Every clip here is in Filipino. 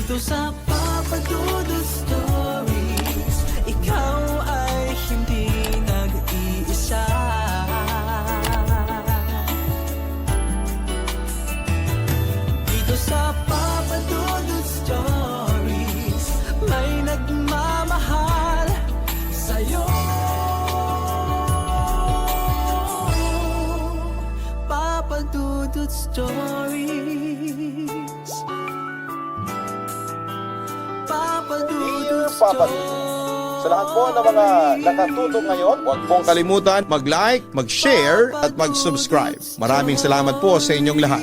Dito sa Papa Dudut Stories, ikaw ay hindi nag-iisa. Dito sa Papa Dudut Stories, may nagmamahal sa'yo. Papa Dudut Stories, Papa Dudut Papa Dudut. Sa lahat po ng mga nakatutok ngayon, huwag pong kalimutan mag-like, mag-share at mag-subscribe. Maraming salamat po sa inyong lahat.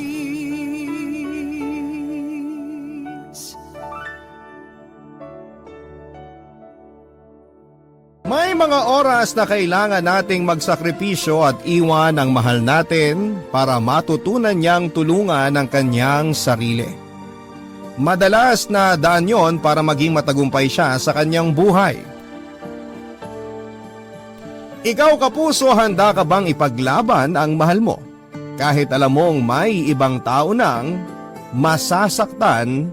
May mga oras na kailangan nating magsakripisyo at iwan ang mahal natin para matutunan niyang tulungan ang kanyang sarili. Madalas na daan yon para maging matagumpay siya sa kanyang buhay. Ikaw kapuso, handa ka bang ipaglaban ang mahal mo? Kahit alam mong may ibang tao nang masasaktan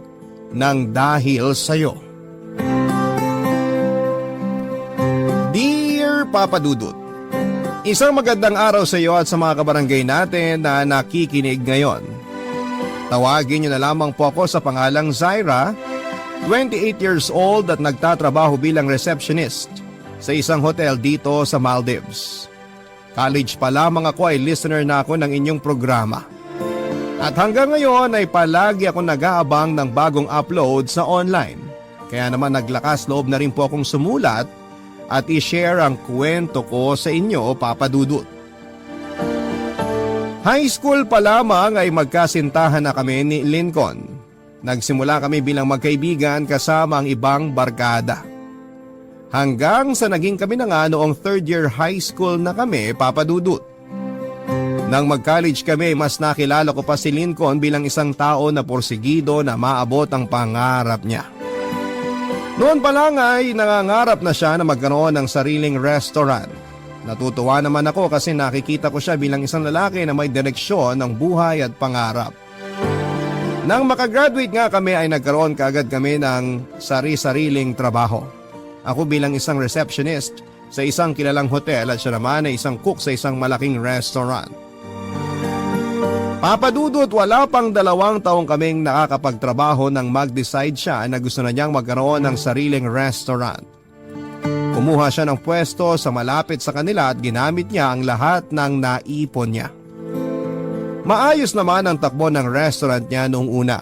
ng dahil sa'yo. Dear Papa Dudut, isang magandang araw sa iyo at sa mga kabarangay natin na nakikinig ngayon. Tawagin niyo na lamang po ako sa pangalang Zaira, 28 years old at nagtatrabaho bilang receptionist sa isang hotel dito sa Maldives. College pa lamang ako ay listener na ako ng inyong programa. At hanggang ngayon ay palagi ako nag-aabang ng bagong upload sa online. Kaya naman naglakas loob na rin po akong sumulat at i-share ang kwento ko sa inyo, Papa Dudut. High school pa lamang ay magkasintahan na kami ni Lincoln. Nagsimula kami bilang magkaibigan kasama ang ibang barkada. Hanggang sa naging kami na nga noong third year high school na kami, Papa Dudut. Nang mag-college kami, mas nakilala ko pa si Lincoln bilang isang tao na porsigido na maabot ang pangarap niya. Noon pa lang ay nangangarap na siya na magkaroon ng sariling restaurant. Natutuwa naman ako kasi nakikita ko siya bilang isang lalaki na may direksyon ng buhay at pangarap. Nang makagraduate nga kami ay nagkaroon kaagad kami ng sari-sariling trabaho. Ako bilang isang receptionist sa isang kilalang hotel at siya naman ay isang cook sa isang malaking restaurant. Papa Dudut, wala pang 2 taong kaming nakakapagtrabaho nang mag-decide siya na gusto na niyang magkaroon ng sariling restaurant. Kumuha siya ng pwesto sa malapit sa kanila at ginamit niya ang lahat ng naipon niya. Maayos naman ang takbo ng restaurant niya noong una.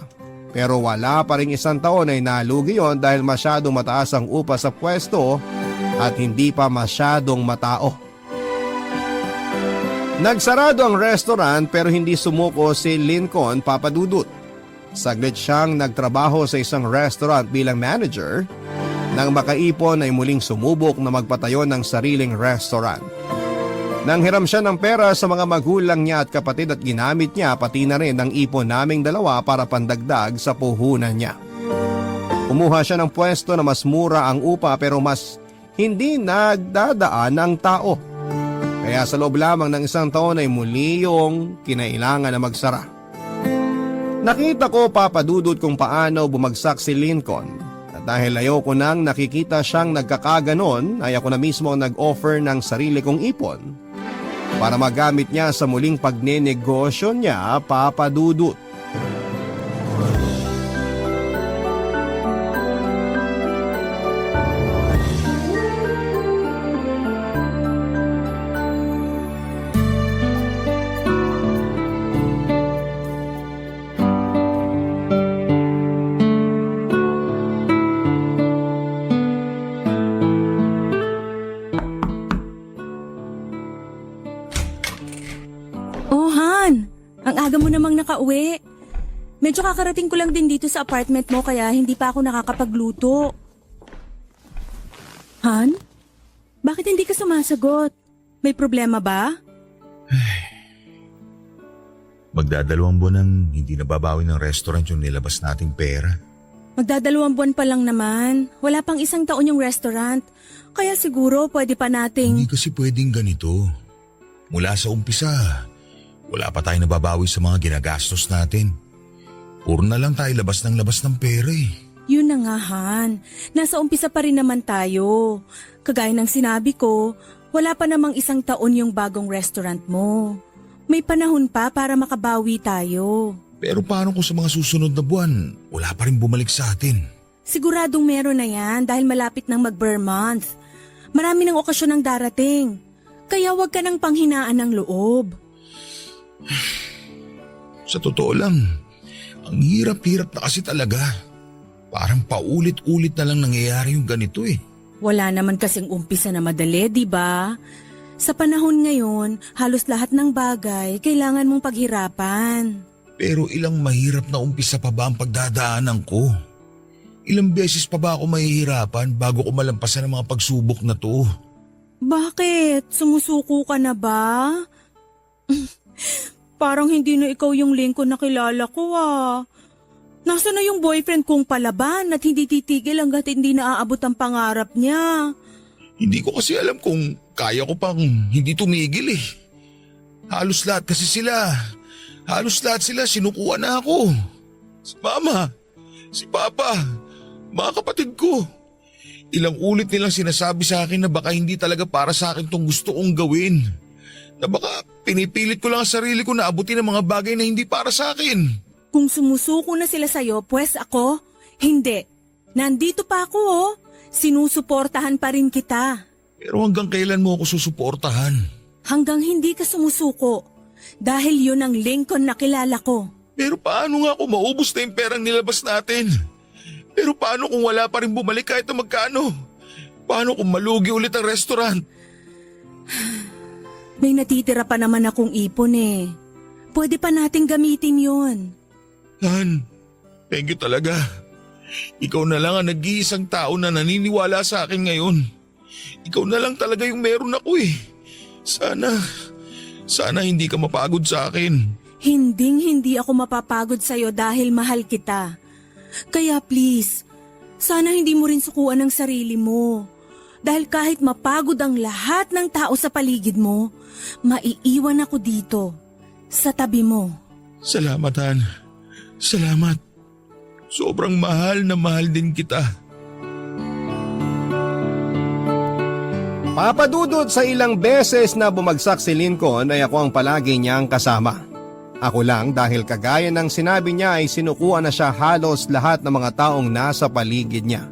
Pero wala pa ring 1 taon ay nalugi yon dahil masyadong mataas ang upa sa pwesto at hindi pa masyadong matao. Nagsarado ang restaurant pero hindi sumuko si Lincoln, Papa Dudut. Saglit siyang nagtrabaho sa isang restaurant bilang manager. Nang makaipon ay muling sumubok na magpatayo ng sariling restaurant. Nang hiram siya ng pera sa mga magulang niya at kapatid at ginamit niya pati na rin ang ipon naming 2 para pandagdag sa puhunan niya. Kumuha siya ng pwesto na mas mura ang upa pero mas hindi nagdadaan ang tao. Kaya sa loob lamang ng 1 taon ay muli yung kinailangan na magsara. Nakita ko, Papa Dudut, kung paano bumagsak si Lincoln. Dahil ayoko nang nakikita siyang nagkakaganon ay ako na mismo ang nag-offer ng sarili kong ipon para magamit niya sa muling pagnenegosyo niya, Papa Dudut. Ang aga mo namang nakauwi. Medyo kakarating ko lang din dito sa apartment mo kaya hindi pa ako nakakapagluto. Han? Bakit hindi ka sumasagot? May problema ba? Magdadalawang buwan nang hindi nababawi ng restaurant yung nilabas nating pera. Magdadalawang buwan pa lang naman. Wala pang 1 taon yung restaurant. Kaya siguro pwede pa nating… Hindi kasi pwedeng ganito. Mula sa umpisa, wala pa tayong nababawi sa mga ginagastos natin. Puro na lang tayo labas ng pera eh. Yun na nga, Han. Nasa umpisa pa rin naman tayo. Kagaya ng sinabi ko, wala pa namang 1 taon yung bagong restaurant mo. May panahon pa para makabawi tayo. Pero paano kung sa mga susunod na buwan, wala pa rin bumalik sa atin? Siguradong meron na yan dahil malapit nang mag-Burr month. Marami ng okasyon ang darating. Kaya huwag ka nang panghinaan ng loob. Sa totoo lang, ang hirap-hirap na kasi talaga. Parang paulit-ulit na lang nangyayari yung ganito eh. Wala naman kasing umpisa na madali, di ba? Sa panahon ngayon, halos lahat ng bagay kailangan mong paghirapan. Pero ilang mahirap na umpisa pa ba ang pagdadaanan ko? Ilang beses pa ba ako mahihirapan bago ko malampasan ang mga pagsubok na to? Bakit? Sumusuko ka na ba? Parang hindi na ikaw yung Lincoln na kilala ko ah. Nasaan na yung boyfriend kong palaban at hindi titigil hanggat hindi naaabot ang pangarap niya? Hindi ko kasi alam kung kaya ko pang hindi tumigil eh. Halos lahat sila sinukuha na ako. Si Mama, si Papa, mga kapatid ko. Ilang ulit nilang sinasabi sa akin na baka hindi talaga para sa akin tong gusto kong gawin. Na baka pinipilit ko lang ang sarili ko na abutin ang mga bagay na hindi para sa akin. Kung sumusuko na sila sa'yo, pues ako, hindi. Nandito pa ako oh. Sinusuportahan pa rin kita. Pero hanggang kailan mo ako susuportahan? Hanggang hindi ka sumusuko. Dahil yun ang Lincoln na kilala ko. Pero paano nga kung maubos na yung perang nilabas natin? Pero paano kung wala pa rin bumalik kahit na magkano? Paano kung malugi ulit ang restaurant? May natitira pa naman akong ipon eh. Pwede pa nating gamitin yon. Han, thank you talaga. Ikaw na lang ang nag-iisang tao na naniniwala sa akin ngayon. Ikaw na lang talaga yung meron ako eh. Sana hindi ka mapagod sa akin. Hindi ako mapapagod sa'yo dahil mahal kita. Kaya please, sana hindi mo rin sukuan ang sarili mo. Dahil kahit mapagod ang lahat ng tao sa paligid mo, maiiwan ako dito, sa tabi mo. Salamat, Han. Salamat. Sobrang mahal na mahal din kita. Papadudot sa ilang beses na bumagsak si Lincoln ay ako ang palagi niyang kasama. Ako lang dahil kagaya ng sinabi niya ay sinukuan na siya halos lahat ng mga taong nasa paligid niya.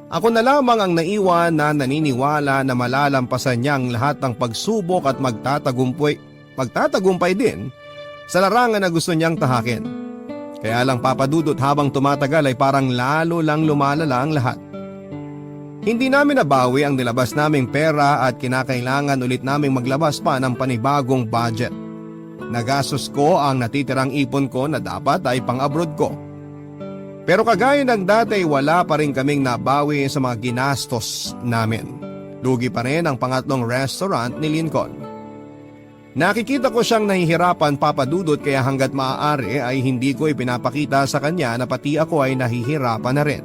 Ako na lamang ang naiwan na naniniwala na malalampasan niya ang lahat ng pagsubok at magtatagumpay din sa larangan na gusto niyang tahakin. Kaya lang papadudot habang tumatagal ay parang lalo lang lumalala ang lahat. Hindi namin nabawi ang nilabas naming pera at kinakailangan ulit naming maglabas pa ng panibagong budget. Nagastos ko ang natitirang ipon ko na dapat ay pang-abroad ko. Pero kagaya ng dati wala pa rin kaming nabawi sa mga ginastos namin. Lugi pa rin ang pangatlong restaurant ni Lincoln. Nakikita ko siyang nahihirapan papadudot kaya hanggat maaari ay hindi ko ipinapakita sa kanya na pati ako ay nahihirapan na rin.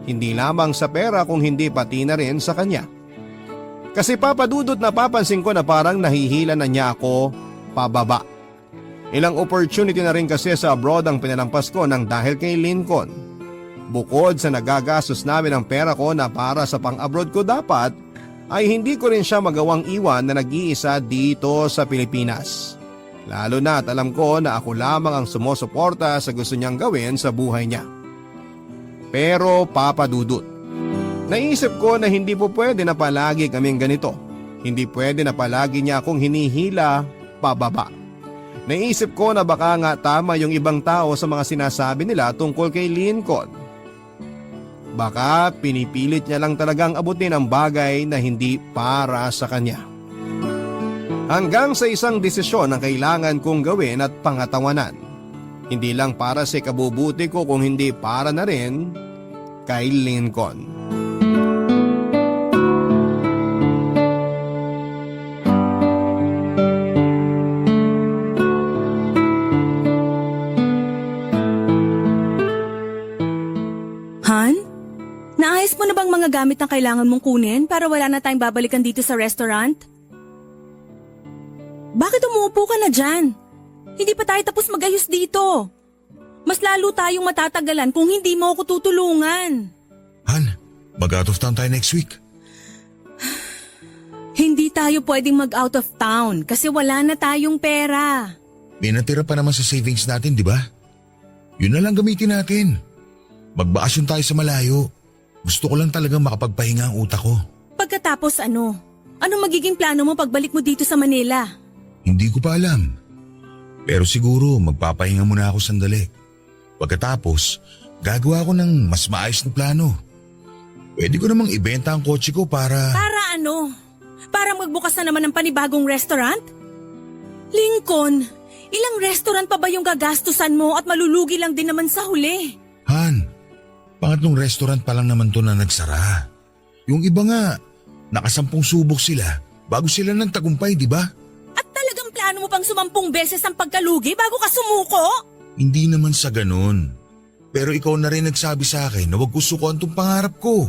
Hindi lamang sa pera kung hindi pati na rin sa kanya. Kasi papadudot napapansin ko na parang nahihila na niya ako pababa. Ilang opportunity na rin kasi sa abroad ang pinalampas ko nang dahil kay Lincoln. Bukod sa nagagastos namin ang pera ko na para sa pang-abroad ko dapat, ay hindi ko rin siya magawang iwan na nag-iisa dito sa Pilipinas. Lalo na at alam ko na ako lamang ang sumusuporta sa gusto niyang gawin sa buhay niya. Pero papadudot, naisip ko na hindi po pwede na palagi kaming ganito. Hindi pwede na palagi niya akong hinihila pababa. Naisip ko na baka nga tama yung ibang tao sa mga sinasabi nila tungkol kay Lincoln. Baka pinipilit niya lang talagang abutin ang bagay na hindi para sa kanya. Hanggang sa isang desisyon ang kailangan kong gawin at pangatawanan. Hindi lang para sa ikabubuti ko kung hindi para na rin kay Lincoln. Han? Naayos mo na bang mga gamit na kailangan mong kunin para wala na tayong babalikan dito sa restaurant? Bakit umuupo ka na dyan? Hindi pa tayo tapos mag-ayos dito. Mas lalo tayong matatagalan kung hindi mo ako tutulungan. Han, mag-out of town tayo next week. Hindi tayo pwedeng mag-out of town kasi wala na tayong pera. May natira pa naman sa savings natin, di ba? Yun na lang gamitin natin. Magbakasyon tayo sa malayo. Gusto ko lang talagang makapagpahinga ang utak ko. Pagkatapos ano? Ano magiging plano mo pagbalik mo dito sa Manila? Hindi ko pa alam. Pero siguro magpapahinga muna ako sandali. Pagkatapos, gagawa ko ng mas maayos na plano. Pwede ko namang ibenta ang kotse ko para… Para ano? Para magbukas na naman ng panibagong restaurant? Lincoln, ilang restaurant pa ba yung gagastusan mo at malulugi lang din naman sa huli? Han, pangatlong restaurant pa lang naman to na nagsara. Yung iba nga, nakasampung subok sila bago sila ng tagumpay, di ba? At talagang plano mo pang 10 beses ang pagkalugi bago ka sumuko? Hindi naman sa ganun. Pero ikaw na rin nagsabi sa akin na wag ko sukuan tong pangarap ko.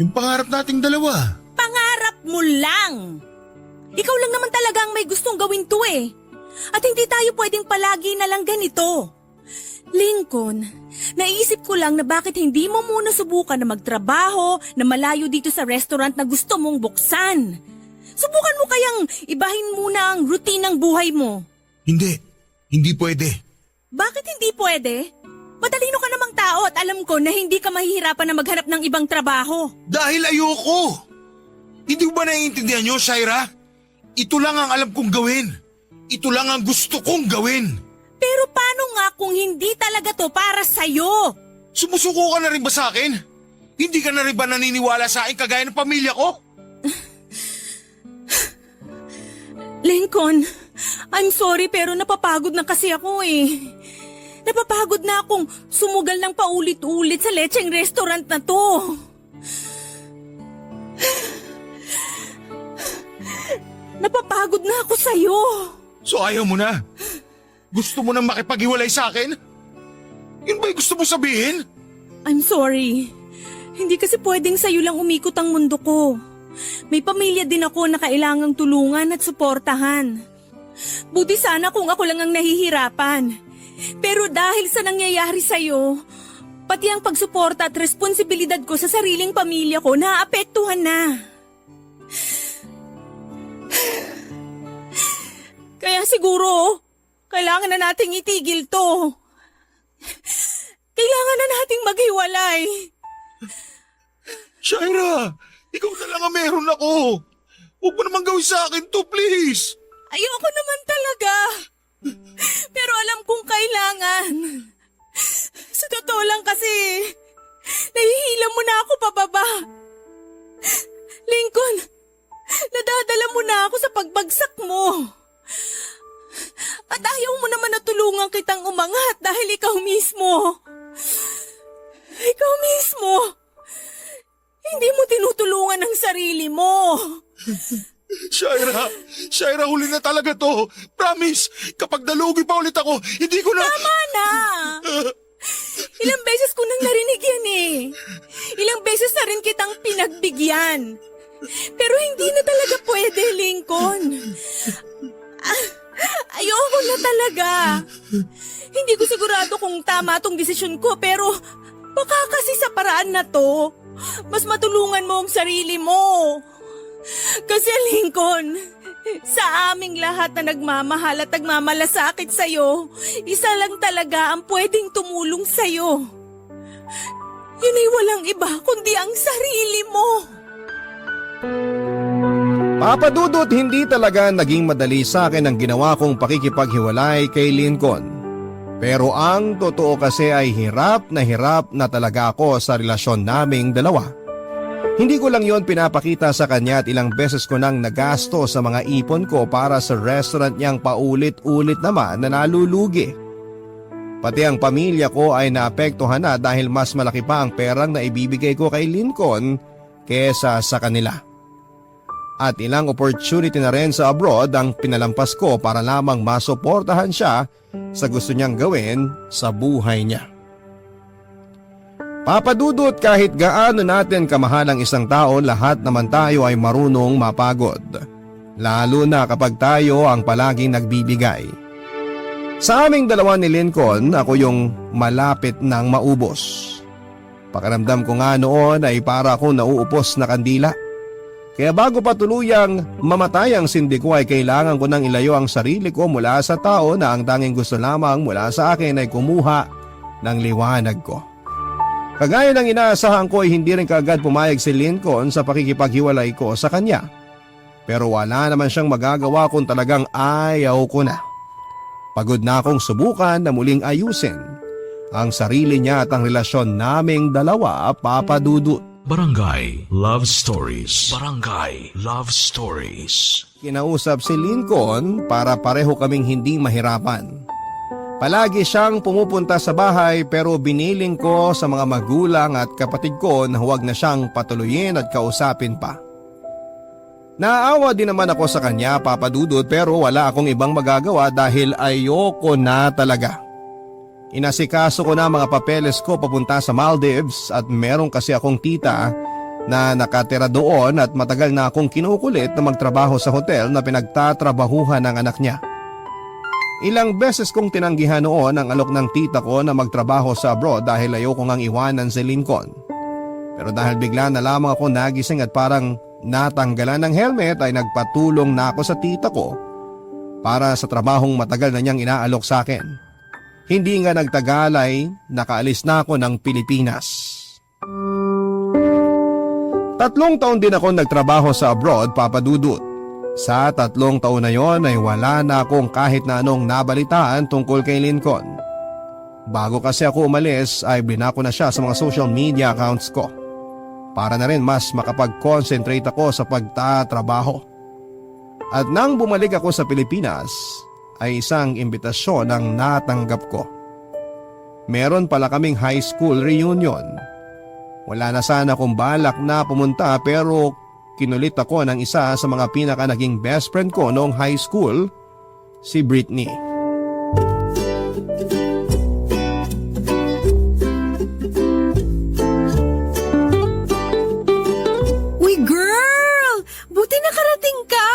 Yung pangarap nating dalawa. Pangarap mo lang! Ikaw lang naman talaga ang may gustong gawin to eh. At hindi tayo pwedeng palagi na lang ganito. Lincoln, naisip ko lang na bakit hindi mo muna subukan na magtrabaho na malayo dito sa restaurant na gusto mong buksan. Subukan mo kayang ibahin muna ang routine ng buhay mo. Hindi pwede. Bakit hindi pwede? Matalino ka namang tao at alam ko na hindi ka mahihirapan na maghanap ng ibang trabaho. Dahil ayoko. Hindi mo ba naiintindihan nyo, Shaira? Ito lang ang alam kong gawin. Ito lang ang gusto kong gawin. Pero paano nga kung hindi talaga to para sa'yo? Sumusuko ka na rin ba sa akin? Hindi ka na rin ba naniniwala sa akin kagaya ng pamilya ko? Lincoln, I'm sorry pero napapagod na kasi ako eh. Napapagod na akong sumugal ng paulit-ulit sa lecheng restaurant na to. Napapagod na ako sa'yo. So ayaw mo na? Gusto mo nang makipaghiwalay sa akin? Yun ba yung gusto mo sabihin? I'm sorry. Hindi kasi pwedeng sa'yo lang umikot ang mundo ko. May pamilya din ako na kailangang tulungan at suportahan. Buti sana kung ako lang ang nahihirapan. Pero dahil sa nangyayari sa'yo, pati ang pagsuporta at responsibilidad ko sa sariling pamilya ko naapektuhan na. Kaya siguro, kailangan na nating itigil to. Kailangan na nating maghiwalay. Shaira, ikaw na lang ang meron ako. Huwag mo naman gawin sa akin to, please. Ayoko naman talaga. Pero alam kong kailangan. Sa totoo lang kasi, nahihila mo na ako pababa. Lincoln, nadadala mo na ako sa pagbagsak mo. At ayaw mo naman na tulungan kitang umangat dahil ikaw mismo. Ikaw mismo. Hindi mo tinutulungan ang sarili mo. Shaira, huli na talaga to. Promise, kapag nalugi pa ulit ako, hindi ko na… Tama na! Ilang beses ko nang narinig yan eh. Ilang beses na rin kitang pinagbigyan. Pero hindi na talaga pwede, Lincoln. Ayoko na talaga. Hindi ko sigurado kung tama tong desisyon ko pero baka kasi sa paraan na to, mas matulungan mo ang sarili mo. Kasi Lincoln, sa aming lahat na nagmamahal at nagmamalasakit sa'yo, isa lang talaga ang pwedeng tumulong sa'yo. Yun ay walang iba kundi ang sarili mo. Papa Dudut, hindi talaga naging madali sa akin ang ginawa kong pakikipaghiwalay kay Lincoln. Pero ang totoo kasi ay hirap na talaga ako sa relasyon naming dalawa. Hindi ko lang yon pinapakita sa kanya at ilang beses ko nang nagasto sa mga ipon ko para sa restaurant niyang paulit-ulit naman na nalulugi. Pati ang pamilya ko ay naapektuhan na dahil mas malaki pa ang perang na ibibigay ko kay Lincoln kesa sa kanila. At ilang opportunity na rin sa abroad ang pinalampas ko para lamang masuportahan siya sa gusto niyang gawin sa buhay niya. Papa Dudut, kahit gaano natin kamahal ang isang tao, lahat naman tayo ay marunong mapagod. Lalo na kapag tayo ang palaging nagbibigay. Sa aming dalawa ni Lincoln, ako yung malapit nang maubos. Pakiramdam ko nga noon ay para akong nauupos na kandila. Kaya bago pa tuluyang mamatay ang sindi ko ay kailangan ko nang ilayo ang sarili ko mula sa tao na ang tanging gusto lamang mula sa akin ay kumuha ng liwanag ko. Kagaya ng inaasahan ko ay hindi rin kaagad pumayag si Lincoln sa pakikipaghiwalay ko sa kanya. Pero wala naman siyang magagawa kung talagang ayaw ko na. Pagod na akong subukan na muling ayusin ang sarili niya at ang relasyon naming dalawa, Papa Dudut. Barangay Love Stories. Barangay Love Stories. Kinausap si Lincoln para pareho kaming hindi mahirapan. Palagi siyang pumupunta sa bahay pero biniling ko sa mga magulang at kapatid ko na huwag na siyang patuloyin at kausapin pa. Naawa din naman ako sa kanya, Papa Dudut, pero wala akong ibang magagawa dahil ayoko na talaga. Inasikaso ko na mga papeles ko papunta sa Maldives at meron kasi akong tita na nakatira doon at matagal na akong kinukulit na magtrabaho sa hotel na pinagtatrabahuhan ng anak niya. Ilang beses kong tinanggihan noon ang alok ng tita ko na magtrabaho sa abroad dahil ayoko ngang iwanan si Lincoln. Pero dahil bigla na lamang ako nagising at parang natanggalan ng helmet ay nagpatulong na ako sa tita ko para sa trabahong matagal na niyang inaalok sa akin. Hindi nga nagtagal ay nakaalis na ako ng Pilipinas. 3 taon din ako nagtrabaho sa abroad, Papa Dudut. Sa 3 taon na yon ay wala na akong kahit na anong nabalitaan tungkol kay Lincoln. Bago kasi ako umalis ay binako na siya sa mga social media accounts ko. Para na rin mas makapag-concentrate ako sa pagtatrabaho. At nang bumalik ako sa Pilipinas, ay isang imbitasyon ang natanggap ko. Meron pala kaming high school reunion. Wala na sana akong balak na pumunta pero kinulit ako ng isa sa mga pinaka naging best friend ko noong high school, si Britney. Uy girl! Buti nakarating ka!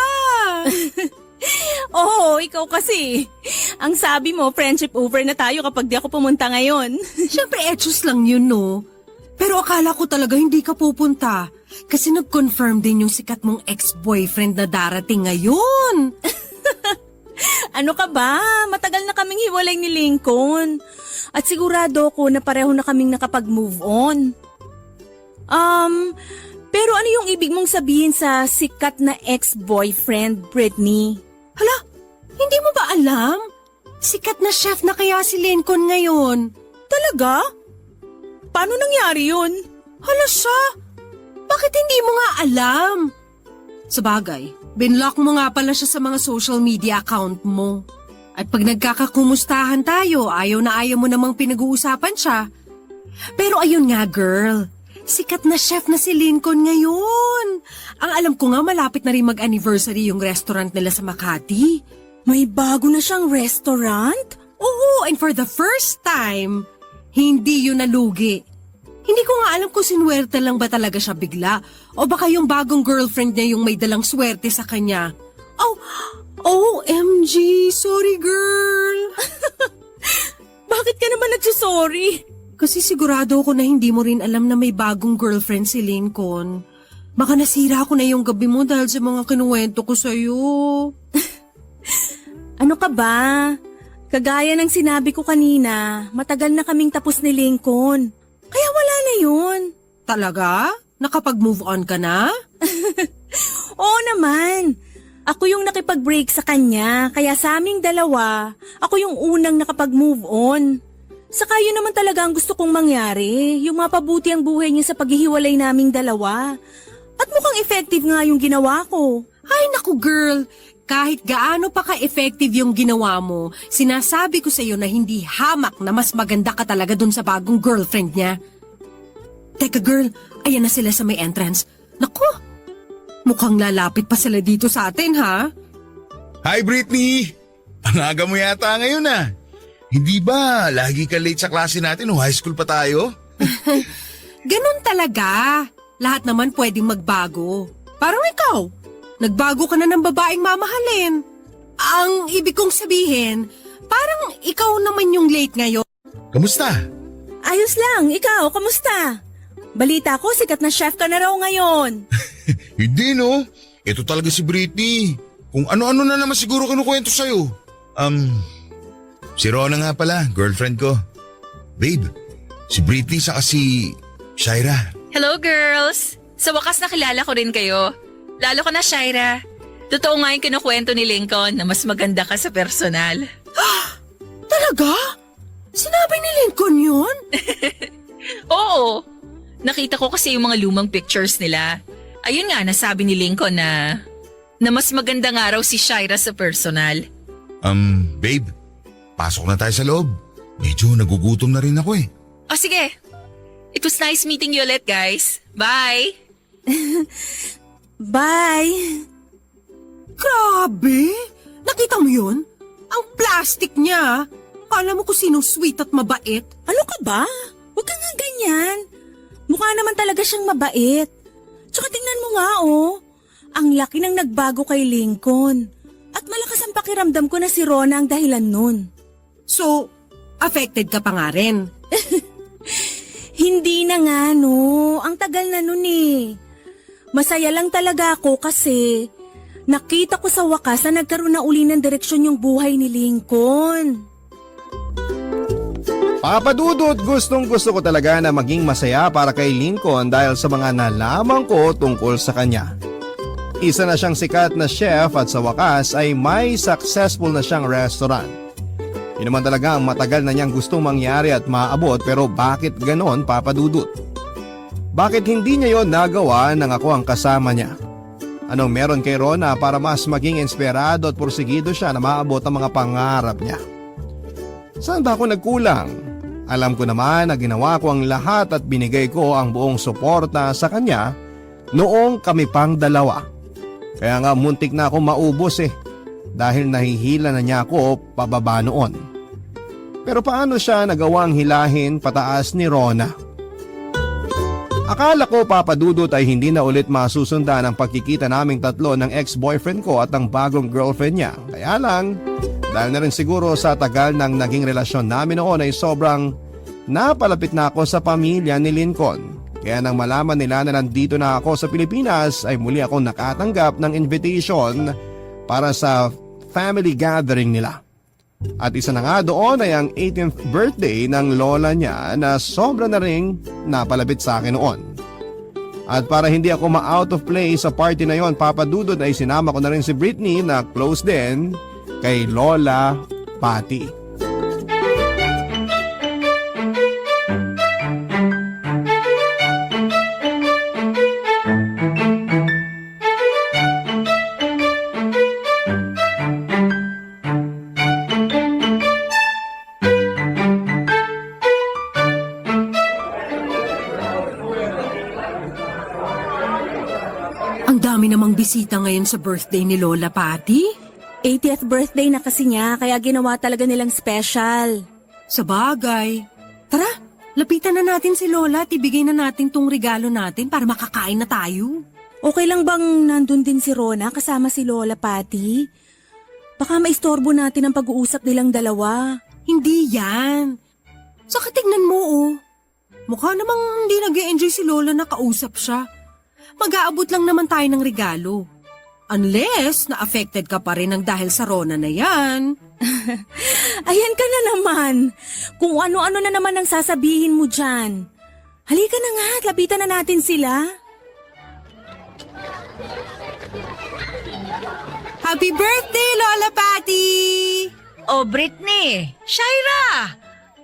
Oo, ikaw kasi. Ang sabi mo, friendship over na tayo kapag di ako pumunta ngayon. Siyempre, etchos lang yun, no? Pero akala ko talaga hindi ka pupunta. Kasi nag-confirm din yung sikat mong ex-boyfriend na darating ngayon. Ano ka ba? Matagal na kaming hiwalay ni Lincoln. At sigurado ko na pareho na kaming nakapag-move on. Pero ano yung ibig mong sabihin sa sikat na ex-boyfriend, Britney? Hala, hindi mo ba alam? Sikat na chef na kaya si Lincoln ngayon. Talaga? Paano nangyari yun? Hala siya, bakit hindi mo nga alam? Sabagay, binlock mo nga pala siya sa mga social media account mo. At pag nagkakakumustahan tayo, ayaw na ayaw mo namang pinag-uusapan siya. Pero ayun nga girl, sikat na chef na si Lincoln ngayon. Ang alam ko nga malapit na rin mag-anniversary yung restaurant nila sa Makati. May bago na siyang restaurant? Oo, and for the first time, hindi yun nalugi. Hindi ko nga alam kung sinuwerte lang ba talaga siya bigla o baka yung bagong girlfriend niya yung may dalang swerte sa kanya. Oh, OMG, sorry girl. Bakit ka naman nagsusorry? Kasi sigurado ko na hindi mo rin alam na may bagong girlfriend si Lincoln. Baka nasira ko na yung gabi mo dahil sa mga kinuwento ko sa'yo. Ano ka ba? Kagaya ng sinabi ko kanina, matagal na kaming tapos ni Lincoln. Kaya wala na yun. Talaga? Nakapag-move on ka na? Oo naman. Ako yung nakipag-break sa kanya, kaya sa aming dalawa, ako yung unang nakapag-move on. Saka yun naman talaga ang gusto kong mangyari, yung mapabuti ang buhay niya sa paghihiwalay naming dalawa. At mukhang effective nga yung ginawa ko. Ay naku girl, kahit gaano pa ka-effective yung ginawa mo, sinasabi ko sa'yo na hindi hamak na mas maganda ka talaga dun sa bagong girlfriend niya. Teka girl, ayan na sila sa may entrance. Naku, mukhang lalapit pa sila dito sa atin ha? Hi Britney! Ang aga mo yata ngayon ah. Hindi ba lagi ka late sa klase natin o high school pa tayo? Ganun talaga. Lahat naman pwedeng magbago. Parang ikaw, nagbago ka na ng babaeng mamahalin. Ang ibig kong sabihin, Parang ikaw naman yung late ngayon. Kamusta? Ayos lang, ikaw, kamusta? Balita ko, sikat na chef ka na raw ngayon. Hindi no. Ito talaga si Britney. Kung ano-ano na naman siguro kinukwento sa'yo. Si Rona nga pala, girlfriend ko. Babe, si Britney saka si Shaira. Hello girls! Sa wakas nakilala ko rin kayo. Lalo ko na Shaira. Totoo nga yung kinukwento ni Lincoln na mas maganda ka sa personal. Talaga? Sinabi ni Lincoln yun? Oo! Nakita ko kasi yung mga lumang pictures nila. Ayun nga, nasabi ni Lincoln na mas maganda nga raw si Shaira sa personal. Babe, pasok na tayo sa loob. Medyo nagugutom na rin ako eh. O sige! It was nice meeting you ulit guys. Bye! Bye! Grabe! Nakita mo yun? Ang plastic niya. Kala mo kung sino sweet at mabait. Ano ka ba? Huwag ka nga ganyan. Mukha naman talaga siyang mabait. Tsaka tingnan mo nga oh. Ang laki ng nagbago kay Lincoln. At malakas ang pakiramdam ko na si Rona ang dahilan nun. So, affected ka pa nga rin. Hindi na nga no. Ang tagal na nun eh. Masaya lang talaga ako kasi nakita ko sa wakas na nagkaroon na uli ng direksyon yung buhay ni Lincoln. Papa Dudut, gustong gusto ko talaga na maging masaya para kay Lincoln dahil sa mga nalaman ko tungkol sa kanya. Isa na siyang sikat na chef at sa wakas ay may successful na siyang restaurant. Yun naman talaga ang matagal na niyang gustong mangyari at maabot, pero bakit ganon, Papa Dudut? Bakit hindi niya yon nagawa nang ako ang kasama niya? Anong meron kay Rona para mas maging inspirado at porsigido siya na maabot ang mga pangarap niya? Saan ba ako nagkulang? Alam ko naman na ginawa ko ang lahat at binigay ko ang buong suporta sa kanya noong kami pang dalawa. Kaya nga muntik na ako maubos dahil nahihila na niya ako pababa noon. Pero paano siya nagawang hilahin pataas ni Rona? Akala ko, Papa Dudut, ay hindi na ulit masusundan ang pagkikita naming tatlo ng ex-boyfriend ko at ang bagong girlfriend niya. Kaya lang, dahil na rin siguro sa tagal ng naging relasyon namin noon ay sobrang napalapit na ako sa pamilya ni Lincoln. Kaya nang malaman nila na nandito na ako sa Pilipinas ay muli akong nakatanggap ng invitation para sa family gathering nila. At isa na nga doon ay ang 18th birthday ng lola niya na sobra na ring napalapit sa akin noon. At para hindi ako ma-out of place sa party na yon, Papa Dudut, ay sinama ko na rin si Britney na close din kay Lola Patty. Ang dami namang bisita ngayon sa birthday ni Lola Patty. 80th birthday na kasi niya kaya ginawa talaga nilang special. Sa bagay. Tara, lapitan na natin si Lola at ibigay na natin tong regalo natin para makakain na tayo. Okay lang bang nandun din si Rona kasama si Lola Patty? Baka maistorbo natin ang pag-uusap nilang dalawa. Hindi yan. Saka tignan mo oh. Mukha namang hindi nag-e-enjoy si Lola na kausap siya. Mag-aabot lang naman tayo ng regalo. Unless na-affected ka pa rin ng dahil sa Rona na yan. Ayan ka na naman. Kung ano-ano na naman ang sasabihin mo dyan. Halika na nga at lapitan na natin sila. Happy birthday, Lola Patty! Oh, Britney, Shaira!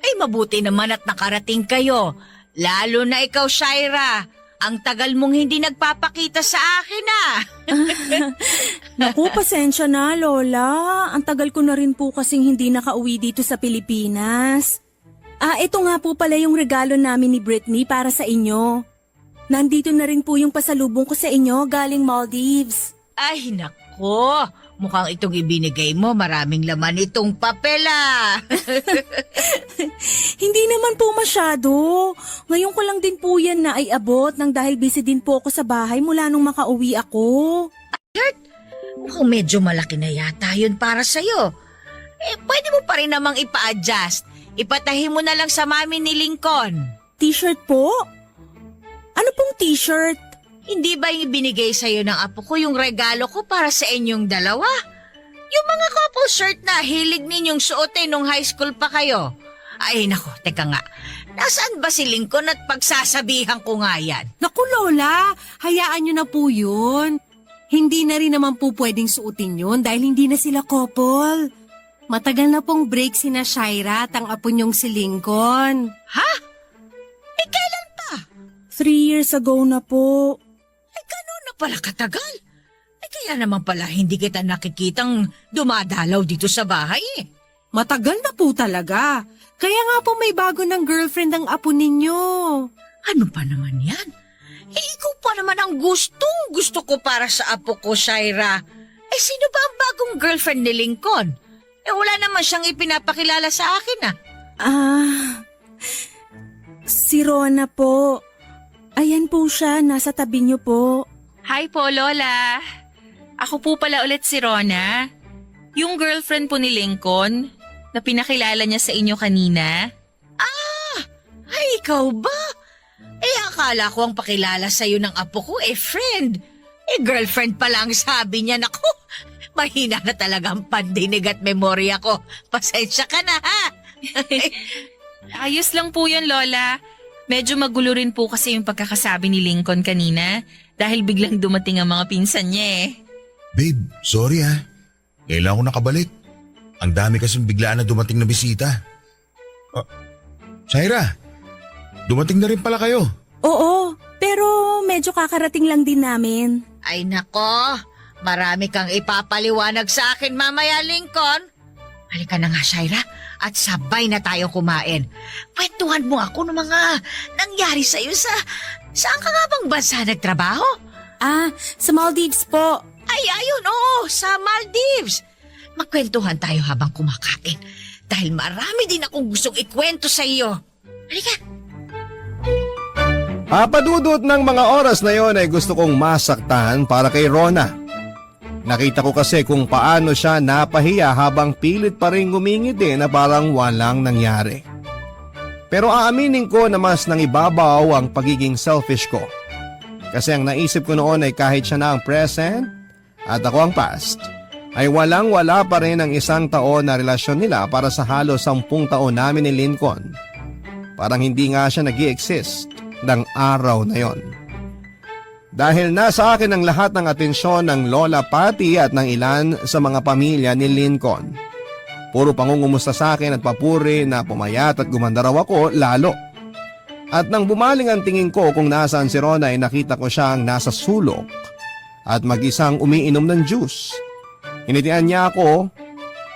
Ay, mabuti naman at nakarating kayo. Lalo na ikaw, Shaira. Ang tagal mong hindi nagpapakita sa akin, Naku, pasensya na, Lola. Ang tagal ko na rin po kasing hindi nakauwi dito sa Pilipinas. Ito nga po pala yung regalo namin ni Britney para sa inyo. Nandito na rin po yung pasalubong ko sa inyo galing Maldives. Ay, nako. Mukhang itong ibinigay mo, maraming laman itong papel, Hindi naman po masyado. Ngayon ko lang din po yan na ay abot nang dahil busy din po ako sa bahay mula nung makauwi ako. Mukhang medyo malaki na yata yun para sa'yo. Pwede mo pa rin namang ipa-adjust. Ipatahi mo na lang sa mami ni Lincoln. T-shirt po? Ano pong t-shirt? Hindi ba yung binigay sa'yo ng apo ko yung regalo ko para sa inyong dalawa? Yung mga couple shirt na hilig ninyong suotin nung high school pa kayo. Ay nako, teka nga. Nasaan ba si Lincoln at pagsasabihan ko nga yan? Naku Lola, hayaan nyo na po yun. Hindi na rin naman po pwedeng suotin yun dahil hindi na sila couple. Matagal na pong break sina Shaira at ang apo niyong si Lincoln. Ha? Kailan pa? 3 years ago na po. Gano'n na pala katagal. Kaya naman pala hindi kita nakikitang dumadalaw dito sa bahay eh. Matagal na po talaga. Kaya nga po may bago ng girlfriend ang apo ninyo. Ano pa naman yan? Ikaw pa naman ang gusto ko para sa apo ko, Shaira. Sino ba ang bagong girlfriend ni Lincoln? Wala naman siyang ipinapakilala sa akin Si Rona po. Ayan po siya, nasa tabi niyo po. Hi po, Lola. Ako po pala ulit si Rona. Yung girlfriend po ni Lincoln na pinakilala niya sa inyo kanina. Ay, ikaw ba? Akala ko ang pakilala sa'yo ng apo ko, friend. Girlfriend pa lang sabi niya. Naku, mahina na talaga ang pandinig at memorya ko. Pasensya ka na, ha? Ayos lang po yun, Lola. Medyo magulo rin po kasi yung pagkakasabi ni Lincoln kanina dahil biglang dumating ang mga pinsan niya eh. Babe, sorry ha. Kailan ako nakabalik? Ang dami kasing biglaan na dumating na bisita. Shaira, dumating na rin pala kayo. Oo, pero medyo kakarating lang din namin. Ay nako, marami kang ipapaliwanag sa akin mamaya, Lincoln. Halika na nga, Shaira, at sabay na tayo kumain. Kwentuhan mo ako ng mga nangyari sa'yo saan ka nga bang bansa nagtrabaho? Sa Maldives po. Ay, ayun, oo, sa Maldives. Magkwentuhan tayo habang kumakain dahil marami din akong gustong ikwento sa iyo. Halika. Papadudot ng mga oras na yon ay gusto kong masaktan para kay Rona. Nakita ko kasi kung paano siya napahiya habang pilit pa rin ngumingiti na parang walang nangyari. Pero aaminin ko na mas nangibabaw ang pagiging selfish ko. Kasi ang naisip ko noon ay kahit siya na ang present at ako ang past, ay walang-wala pa rin ang 1 taon na relasyon nila para sa halos 10 taon namin ni Lincoln. Parang hindi nga siya nag-i-exist ng araw na yon. Dahil nasa akin ang lahat ng atensyon ng Lola Patty at ng ilan sa mga pamilya ni Lincoln. Puro pangungumusta sa akin at papuri na pumayat at gumanda raw ako lalo. At nang bumaling ang tingin ko kung nasaan si Rona ay nakita ko siyang nasa sulok at mag-isang umiinom ng juice. Hinitian niya ako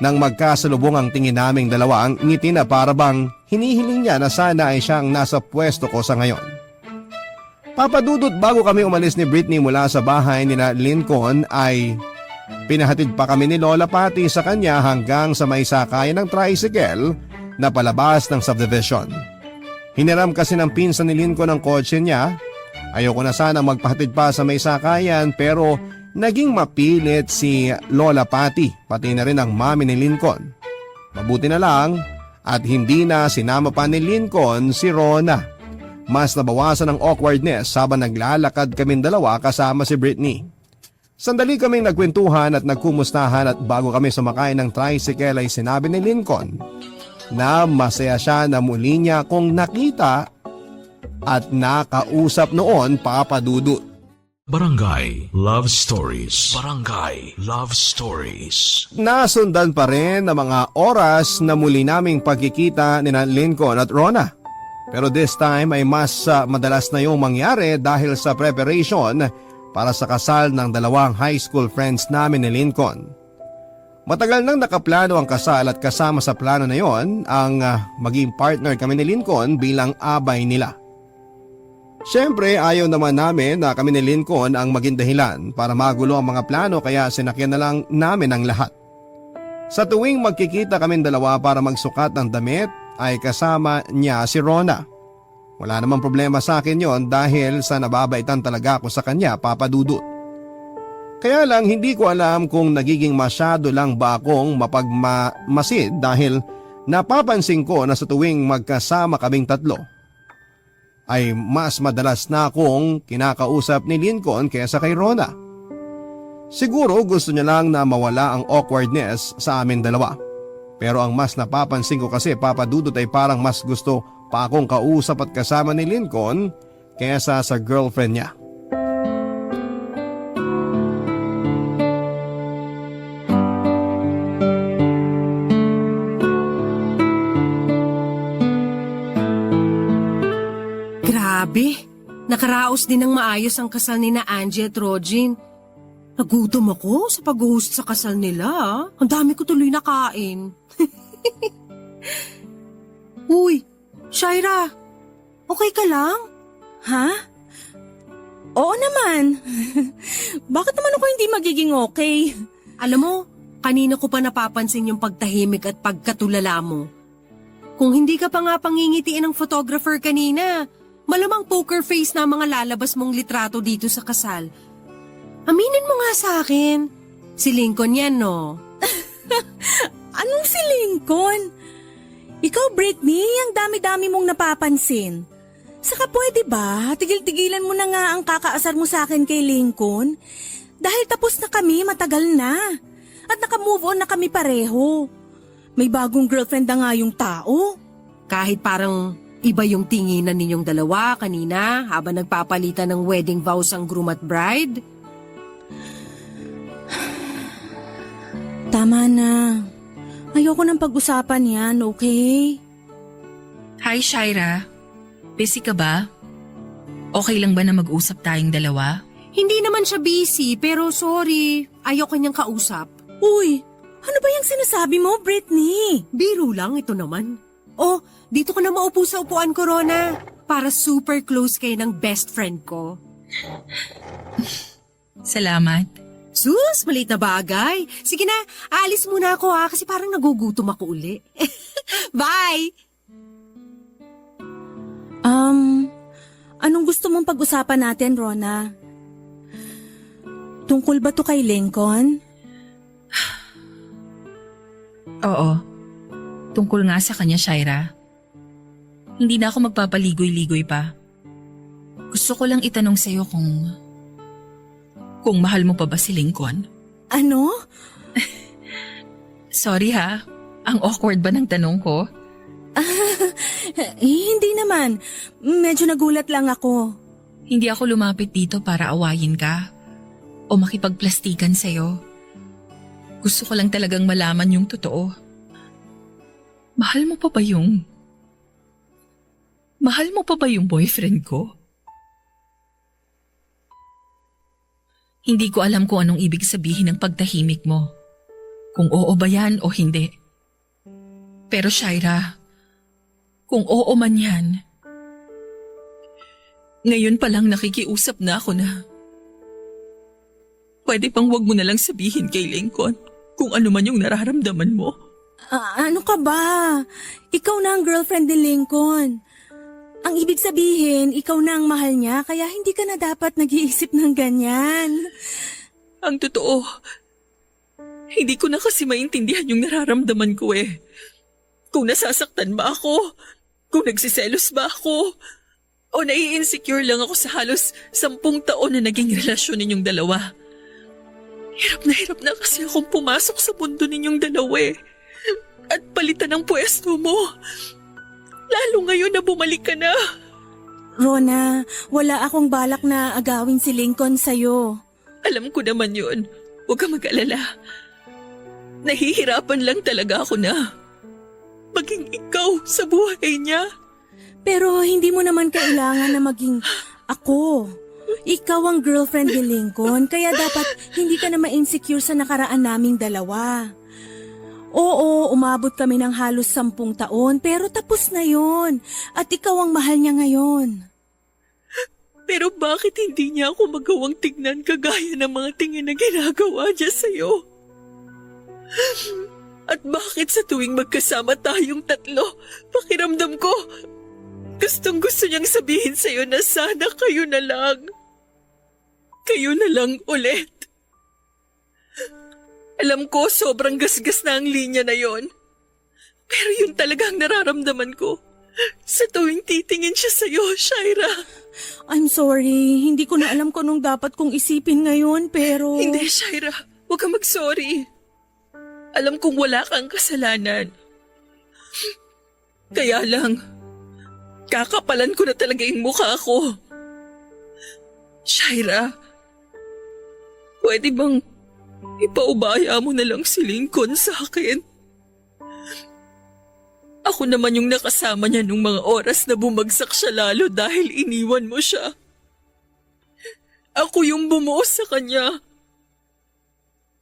nang magkasalubong ang tingin naming dalawa, ang ngiti na para bang hinihiling niya na sana ay siyang nasa pwesto ko sa ngayon. Papadudot, bago kami umalis ni Britney mula sa bahay ni Lincoln ay pinahatid pa kami ni Lola Patty sa kanya hanggang sa may sakayan ng tricycle na palabas ng subdivision. Hiniram kasi ng pinsan ni Lincoln ang kotse niya. Ayoko na sana magpahatid pa sa may sakayan pero naging mapilit si Lola Patty, pati na rin ang mami ni Lincoln. Mabuti na lang at hindi na sinama pa ni Lincoln si Rona. Mas nabawasan ang awkwardness habang naglalakad kaming dalawa kasama si Britney. Sandali kaming nagkwentuhan at nagkumustahan at bago kami sumakay ng tricycle ay sinabi ni Lincoln na masaya siya na muli niya akong nakita at nakausap noon, Papadudut. Barangay Love Stories. Barangay Love Stories. Nasundan pa rin ng mga oras na muli naming pagkikita ni Lincoln at Rona. Pero this time ay mas madalas na yung mangyari dahil sa preparation para sa kasal ng dalawang high school friends namin ni Lincoln. Matagal nang nakaplano ang kasal at kasama sa plano na yon ang maging partner kami ni Lincoln bilang abay nila. Siyempre ayaw naman namin na kami ni Lincoln ang maging dahilan para magulo ang mga plano kaya sinakyan na lang namin ang lahat. Sa tuwing magkikita kaming dalawa para magsukat ng damit ay kasama niya si Rona. Wala namang problema sa akin yon dahil sa nababaitan talaga ako sa kanya, Papadudut. Kaya lang hindi ko alam kung nagiging masyado lang ba akong mapagmasid dahil napapansin ko na sa tuwing magkasama kaming tatlo ay mas madalas na akong kinakausap ni Lincoln kaysa kay Rona. Siguro gusto niya lang na mawala ang awkwardness sa amin dalawa. Pero ang mas napapansin ko kasi Papa Dudut ay parang mas gusto pa akong kausap at kasama ni Lincoln kaysa sa girlfriend niya. Grabe, nakaraos din ng maayos ang kasal ni na Angie at Rogin. Nagutom ako sa pag-host sa kasal nila. Ang dami ko tuloy nakain. Uy, Shaira, okay ka lang? Ha? Oo naman. Bakit naman ako hindi magiging okay? Alam mo, kanina ko pa napapansin yung pagtahimik at pagkatulala mo. Kung hindi ka pa nga pangingitiin ng photographer kanina, malamang poker face na mga lalabas mong litrato dito sa kasal. Aminin mo nga sa akin. Si Lincoln yan, no? Anong si Lincoln? Ikaw, Britney, ang dami-dami mong napapansin. Saka pwede ba, tigil-tigilan mo na nga ang kakaasar mo sa akin kay Lincoln? Dahil tapos na kami, matagal na. At naka-move on na kami pareho. May bagong girlfriend na nga yung tao. Kahit parang iba yung tinginan ninyong dalawa kanina habang nagpapalitan ng wedding vows ang groom at bride. Tama na. Ayoko nang pag-usapan yan, okay? Hi, Shaira. Busy ka ba? Okay lang ba na mag-usap tayong dalawa? Hindi naman siya busy pero sorry, ayaw kanyang kausap. Uy, ano ba yung sinasabi mo, Britney? Biro lang ito naman. Oh, dito ka na maupo sa upuan ko, Rona. Para super close kayo ng best friend ko. Salamat. Sus, maliit na bagay. Sige na, aalis muna ako kasi parang nagugutom ako uli. Bye! Anong gusto mong pag-usapan natin, Rona? Tungkol ba to kay Lincoln? Oo. Tungkol nga sa kanya, Shaira. Hindi na ako magpapaligoy-ligoy pa. Gusto ko lang itanong sa'yo kung mahal mo pa ba si Lincoln? Ano? Sorry ha, ang awkward ba ng tanong ko? Hindi naman. Medyo nagulat lang ako. Hindi ako lumapit dito para awayin ka o makipagplastikan sa'yo. Gusto ko lang talagang malaman yung totoo. Mahal mo pa ba yung boyfriend ko? Hindi ko alam kung anong ibig sabihin ng pagtahimik mo. Kung oo ba yan o hindi. Pero Shaira, kung oo man yan, ngayon pa lang nakikiusap na ako na pwede pang wag mo na lang sabihin kay Lincoln kung ano man yung nararamdaman mo. Ano ka ba? Ikaw na ang girlfriend ni Lincoln. Ang ibig sabihin, ikaw na ang mahal niya kaya hindi ka na dapat nag-iisip ng ganyan. Ang totoo, hindi ko na kasi maintindihan yung nararamdaman ko eh. Kung nasasaktan ba ako? Kung nagsiselos ba ako? O nai-insecure lang ako sa halos 10 taon na naging relasyon ninyong dalawa? Hirap na kasi akong pumasok sa mundo ninyong dalawa eh. At palitan ang pwesto mo. Lalo ngayon na bumalik ka na. Rona, wala akong balak na agawin si Lincoln sa'yo. Alam ko naman yun. Huwag ka mag-alala. Nahihirapan lang talaga ako na maging ikaw sa buhay niya. Pero hindi mo naman kailangan na maging ako. Ikaw ang girlfriend ni Lincoln, kaya dapat hindi ka na ma-insecure sa nakaraan naming dalawa. Oo, umabot kami ng halos 10 taon, pero tapos na yon. At ikaw ang mahal niya ngayon. Pero bakit hindi niya ako magawang tignan kagaya ng mga tingin na ginagawa niya sa'yo? At bakit sa tuwing magkasama tayong tatlo, pakiramdam ko, gustong gusto niyang sabihin sa'yo na sana kayo na lang. Kayo na lang ulit. Alam ko sobrang gasgas na ang linya na yon. Pero yun talaga ang nararamdaman ko. Sa tuwing titingin siya sa'yo, Shaira. I'm sorry, hindi ko na alam kung anong dapat kong isipin ngayon pero... Hindi, Shaira. Huwag kang mag-sorry. Alam kong wala kang kasalanan. Kaya lang, kakapalan ko na talaga yung mukha ko. Shaira, pwede bang ipaubaya mo na lang si Lincoln sa akin? Ako naman yung nakasama niya nung mga oras na bumagsak siya lalo dahil iniwan mo siya. Ako yung bumuo sa kanya.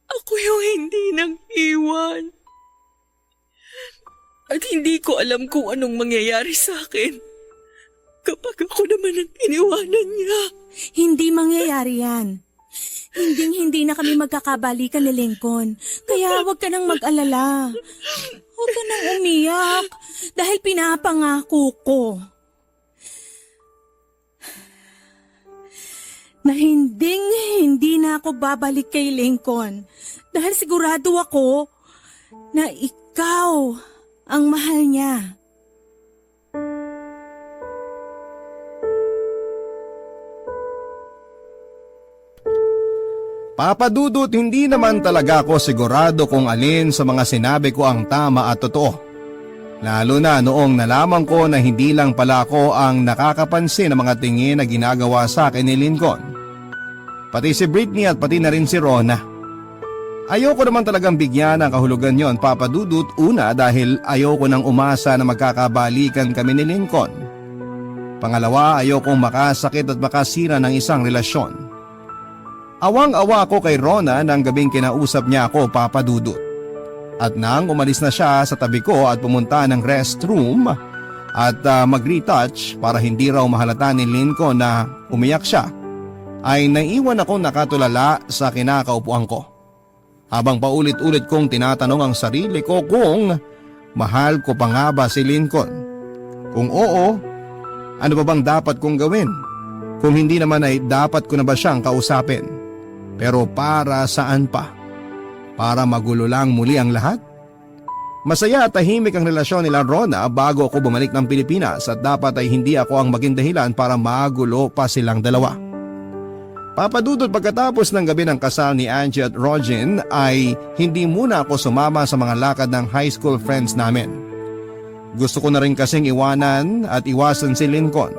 Ako yung hindi nang iwan. At hindi ko alam kung anong mangyayari sa akin kapag ako naman ang iniwanan niya. Hindi mangyayari yan. Hindi na kami magkakabalikan ni Lincoln. Kaya huwag ka nang mag-alala. Huwag ka nang umiyak dahil pinapangako ko na hindi na ako babalik kay Lincoln dahil sigurado ako na ikaw ang mahal niya. Papa Dudut, hindi naman talaga ako sigurado kung alin sa mga sinabi ko ang tama at totoo. Lalo na noong nalaman ko na hindi lang pala ako ang nakakapansin ng mga tingin na ginagawa sa akin ni Lincoln. Pati si Britney at pati na rin si Rona. Ayoko naman talagang bigyan ng kahulugan yon, Papa Dudut. Una, dahil ayoko nang umasa na magkakabalikan kami ni Lincoln. Pangalawa, ayokong makasakit at makasira ng isang relasyon. Awang-awa ako kay Rona nang gabing kinausap niya ako, Papa Dudut. At nang umalis na siya sa tabi ko at pumunta ng restroom at mag-retouch para hindi raw mahalata ni Lincoln na umiyak siya, ay naiwan akong nakatulala sa kinakaupuan ko. Habang paulit-ulit kong tinatanong ang sarili ko kung mahal ko pa nga ba si Lincoln. Kung oo, ano ba bang dapat kong gawin? Kung hindi naman ay dapat ko na ba siyang kausapin? Pero para saan pa? Para magulo lang muli ang lahat? Masaya at tahimik ang relasyon nila Rona bago ako bumalik ng Pilipinas at dapat ay hindi ako ang maging dahilan para magulo pa silang dalawa. Papa Dudut, pagkatapos ng gabi ng kasal ni Angie at Rogen ay hindi muna ako sumama sa mga lakad ng high school friends namin. Gusto ko na rin kasing iwanan at iwasan si Lincoln.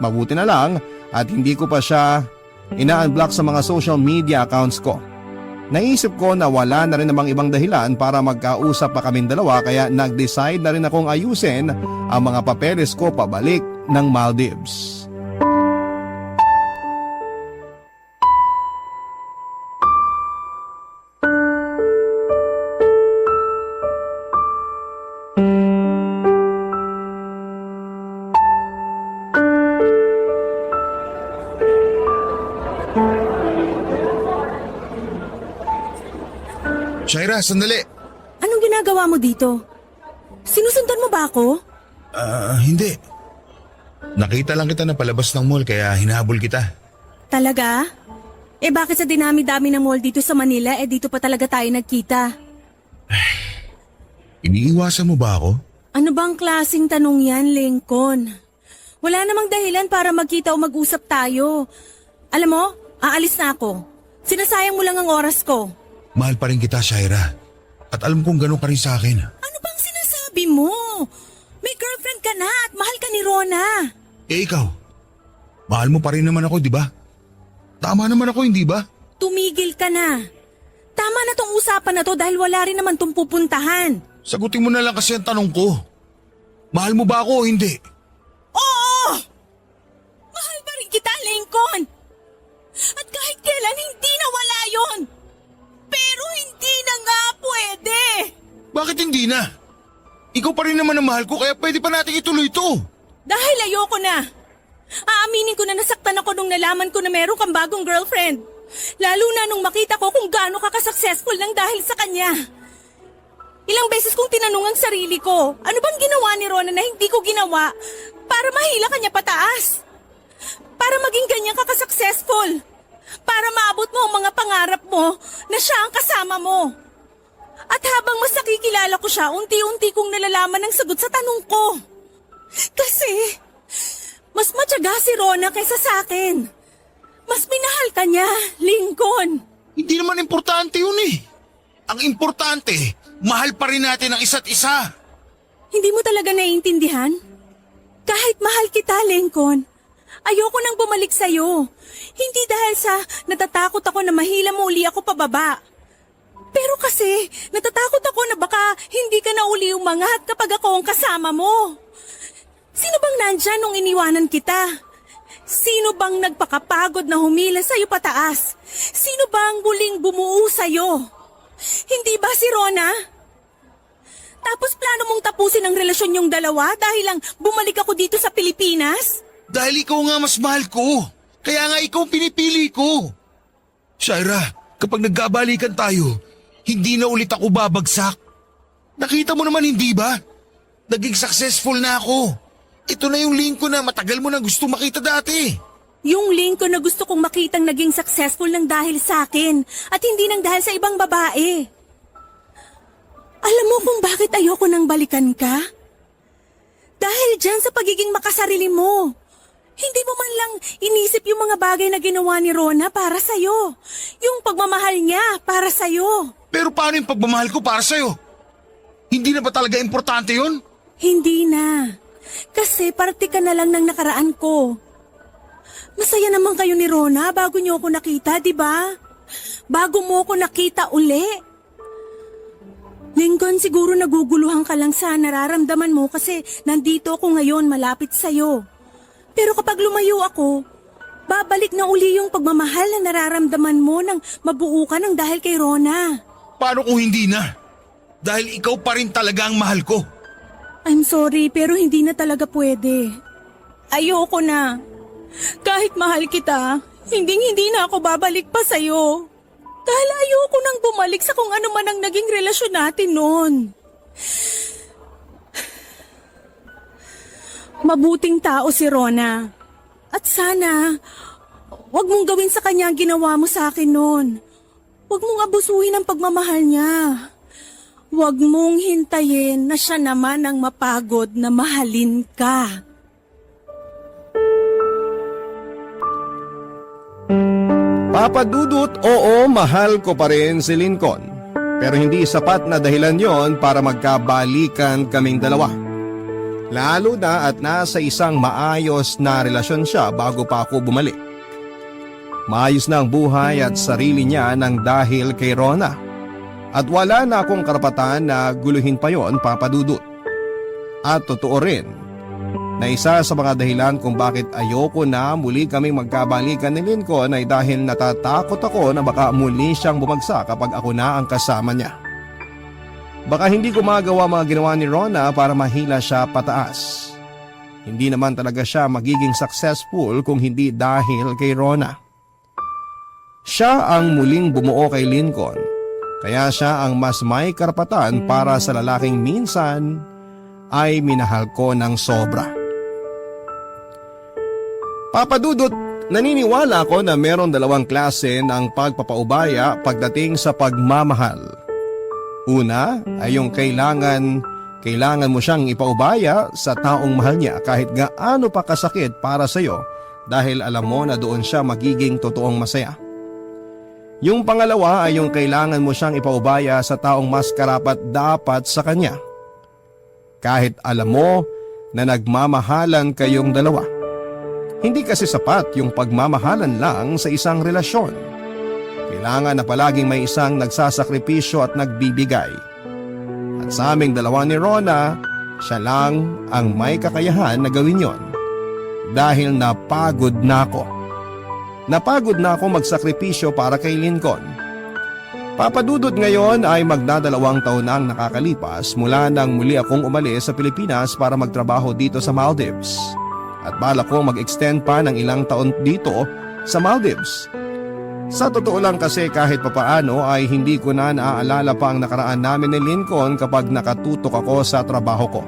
Mabuti na lang at hindi ko pa siya ina-unblock sa mga social media accounts ko. Naisip ko na wala na rin namang ibang dahilan para magkausap pa kaming dalawa kaya nag-decide na rin akong ayusin ang mga papeles ko pabalik ng Maldives. Shaira, sandali. Anong ginagawa mo dito? Sinusundan mo ba ako? Hindi. Nakita lang kita na palabas ng mall kaya hinahabol kita. Talaga? Bakit sa dinami-dami ng mall dito sa Manila dito pa talaga tayo nagkita? Iniiwasan mo ba ako? Ano bang klaseng tanong yan, Lincoln? Wala namang dahilan para magkita o mag-usap tayo. Alam mo, aalis na ako. Sinasayang mo lang ang oras ko. Mahal pa rin kita, Shaira. At alam kong gano'n ka rin sa akin. Ano bang sinasabi mo? May girlfriend ka na at mahal ka ni Rona. Ikaw, mahal mo pa rin naman ako, di ba? Tama naman ako, hindi ba? Tumigil ka na. Tama na tong usapan na to dahil wala rin naman tong pupuntahan. Sagutin mo na lang kasi ang tanong ko. Mahal mo ba ako o hindi? Oo! Mahal pa rin kita, Lincoln. At kahit kailan hindi nawala yon. Pero hindi na nga pwede. Bakit hindi na? Ikaw pa rin naman ang mahal ko kaya pwede pa natin ituloy ito. Dahil ayoko na. Aaminin ko na nasaktan ako nung nalaman ko na meron kang bagong girlfriend. Lalo na nung makita ko kung gaano ka ka-successful lang dahil sa kanya. Ilang beses kong tinanong ang sarili ko, ano bang ginawa ni Rona na hindi ko ginawa para mahila kanya pataas? Para maging ganyan ka ka-successful? Para maabot mo ang mga pangarap mo na siya ang kasama mo? habang mas nakikilala ko siya, unti-unti kong nalalaman ang sagot sa tanong ko. Kasi, mas matyaga si Rona kaysa sa akin. Mas minahal ka niya, Lincoln. Hindi naman importante yun eh. Ang importante, mahal pa rin natin ang isa't isa. Hindi mo talaga naiintindihan? Kahit mahal kita, Lincoln, ayoko nang bumalik sa'yo. Hindi dahil sa natatakot ako na mahila mo uli ako pababa. Pero kasi, natatakot ako na baka hindi ka na uli umangat kapag ako ang kasama mo. Sino bang nandyan nung iniwanan kita? Sino bang nagpakapagod na humila sa'yo pataas? Sino bang muling bumuo sa'yo? Hindi ba si Rona? Tapos plano mong tapusin ang relasyon yung dalawa dahil lang bumalik ako dito sa Pilipinas? Dahil ikaw nga mas mahal ko. Kaya nga ikaw pinipili ko. Shaira, kapag nagkabalikan tayo, hindi na ulit ako babagsak. Nakita mo naman hindi ba? Naging successful na ako. Ito na yung Lincoln na matagal mo na gusto makita dati. Yung Lincoln na gusto kong makitang naging successful nang dahil sa akin at hindi nang dahil sa ibang babae. Alam mo kung bakit ayoko nang balikan ka? Dahil dyan sa pagiging makasarili mo. Hindi mo man lang inisip yung mga bagay na ginawa ni Rona para sa'yo. Yung pagmamahal niya para sa'yo. Pero paano yung pagmamahal ko para sa'yo? Hindi na ba talaga importante yun? Hindi na. Kasi parte ka na lang ng nakaraan ko. Masaya naman kayo ni Rona bago niyo ako nakita, di ba? Bago mo ako nakita uli. Lincoln, siguro naguguluhan ka lang sa nararamdaman mo kasi nandito ako ngayon malapit sa'yo. Pero kapag lumayo ako, babalik na uli yung pagmamahal na nararamdaman mo nang mabuo ka ng dahil kay Rona. Paano kung hindi na? Dahil ikaw pa rin talaga ang mahal ko. I'm sorry, pero hindi na talaga pwede. Ayoko na. Kahit mahal kita, hindi na ako babalik pa sa'yo. Dahil ayoko nang bumalik sa kung ano man ang naging relasyon natin noon. Mabuting tao si Rona. At sana, wag mong gawin sa kanya ang ginawa mo sa akin noon. Wag mong abusuhin ang pagmamahal niya. Huwag mong hintayin na siya naman ang mapagod na mahalin ka. Papa Dudut, oo, mahal ko pa rin si Lincoln. Pero hindi sapat na dahilan yon para magkabalikan kaming dalawa. Lalo na at nasa isang maayos na relasyon siya bago pa ako bumalik. Maayos na ang buhay at sarili niya nang dahil kay Rona. At wala na akong karapatan na guluhin pa yon, Papa Dudut. At totoo rin na isa sa mga dahilan kung bakit ayoko na muli kaming magkabalikan ni Lincoln ay dahil natatakot ako na baka muli siyang bumagsak kapag ako na ang kasama niya. Baka hindi ko magawa mga ginawa ni Rona para mahila siya pataas. Hindi naman talaga siya magiging successful kung hindi dahil kay Rona. Siya ang muling bumuo kay Lincoln, kaya siya ang mas may karapatan para sa lalaking minsan ay minahal ko ng sobra. Papa Dudut, naniniwala ako na meron dalawang klase ng pagpapaubaya pagdating sa pagmamahal. Una ay yung kailangan mo siyang ipaubaya sa taong mahal niya kahit gaano pa kasakit para sa'yo dahil alam mo na doon siya magiging totoong masaya. Yung pangalawa ay yung kailangan mo siyang ipaubaya sa taong mas karapat-dapat sa kanya. Kahit alam mo na nagmamahalan kayong dalawa. Hindi kasi sapat yung pagmamahalan lang sa isang relasyon. Kailangan na palaging may isang nagsasakripisyo at nagbibigay. At sa aming dalawa ni Rona, siya lang ang may kakayahan na gawin yon. Dahil napagod na ako. Napagod na ako magsakripisyo para kay Lincoln. Papa Dudut, ngayon ay magdadalawang taon na ang nakakalipas mula nang muli akong umalis sa Pilipinas para magtrabaho dito sa Maldives. At balak ko mag-extend pa ng ilang taon dito sa Maldives. Sa totoo lang kasi kahit papaano ay hindi ko na naaalala pa ang nakaraan namin ni Lincoln kapag nakatutok ako sa trabaho ko.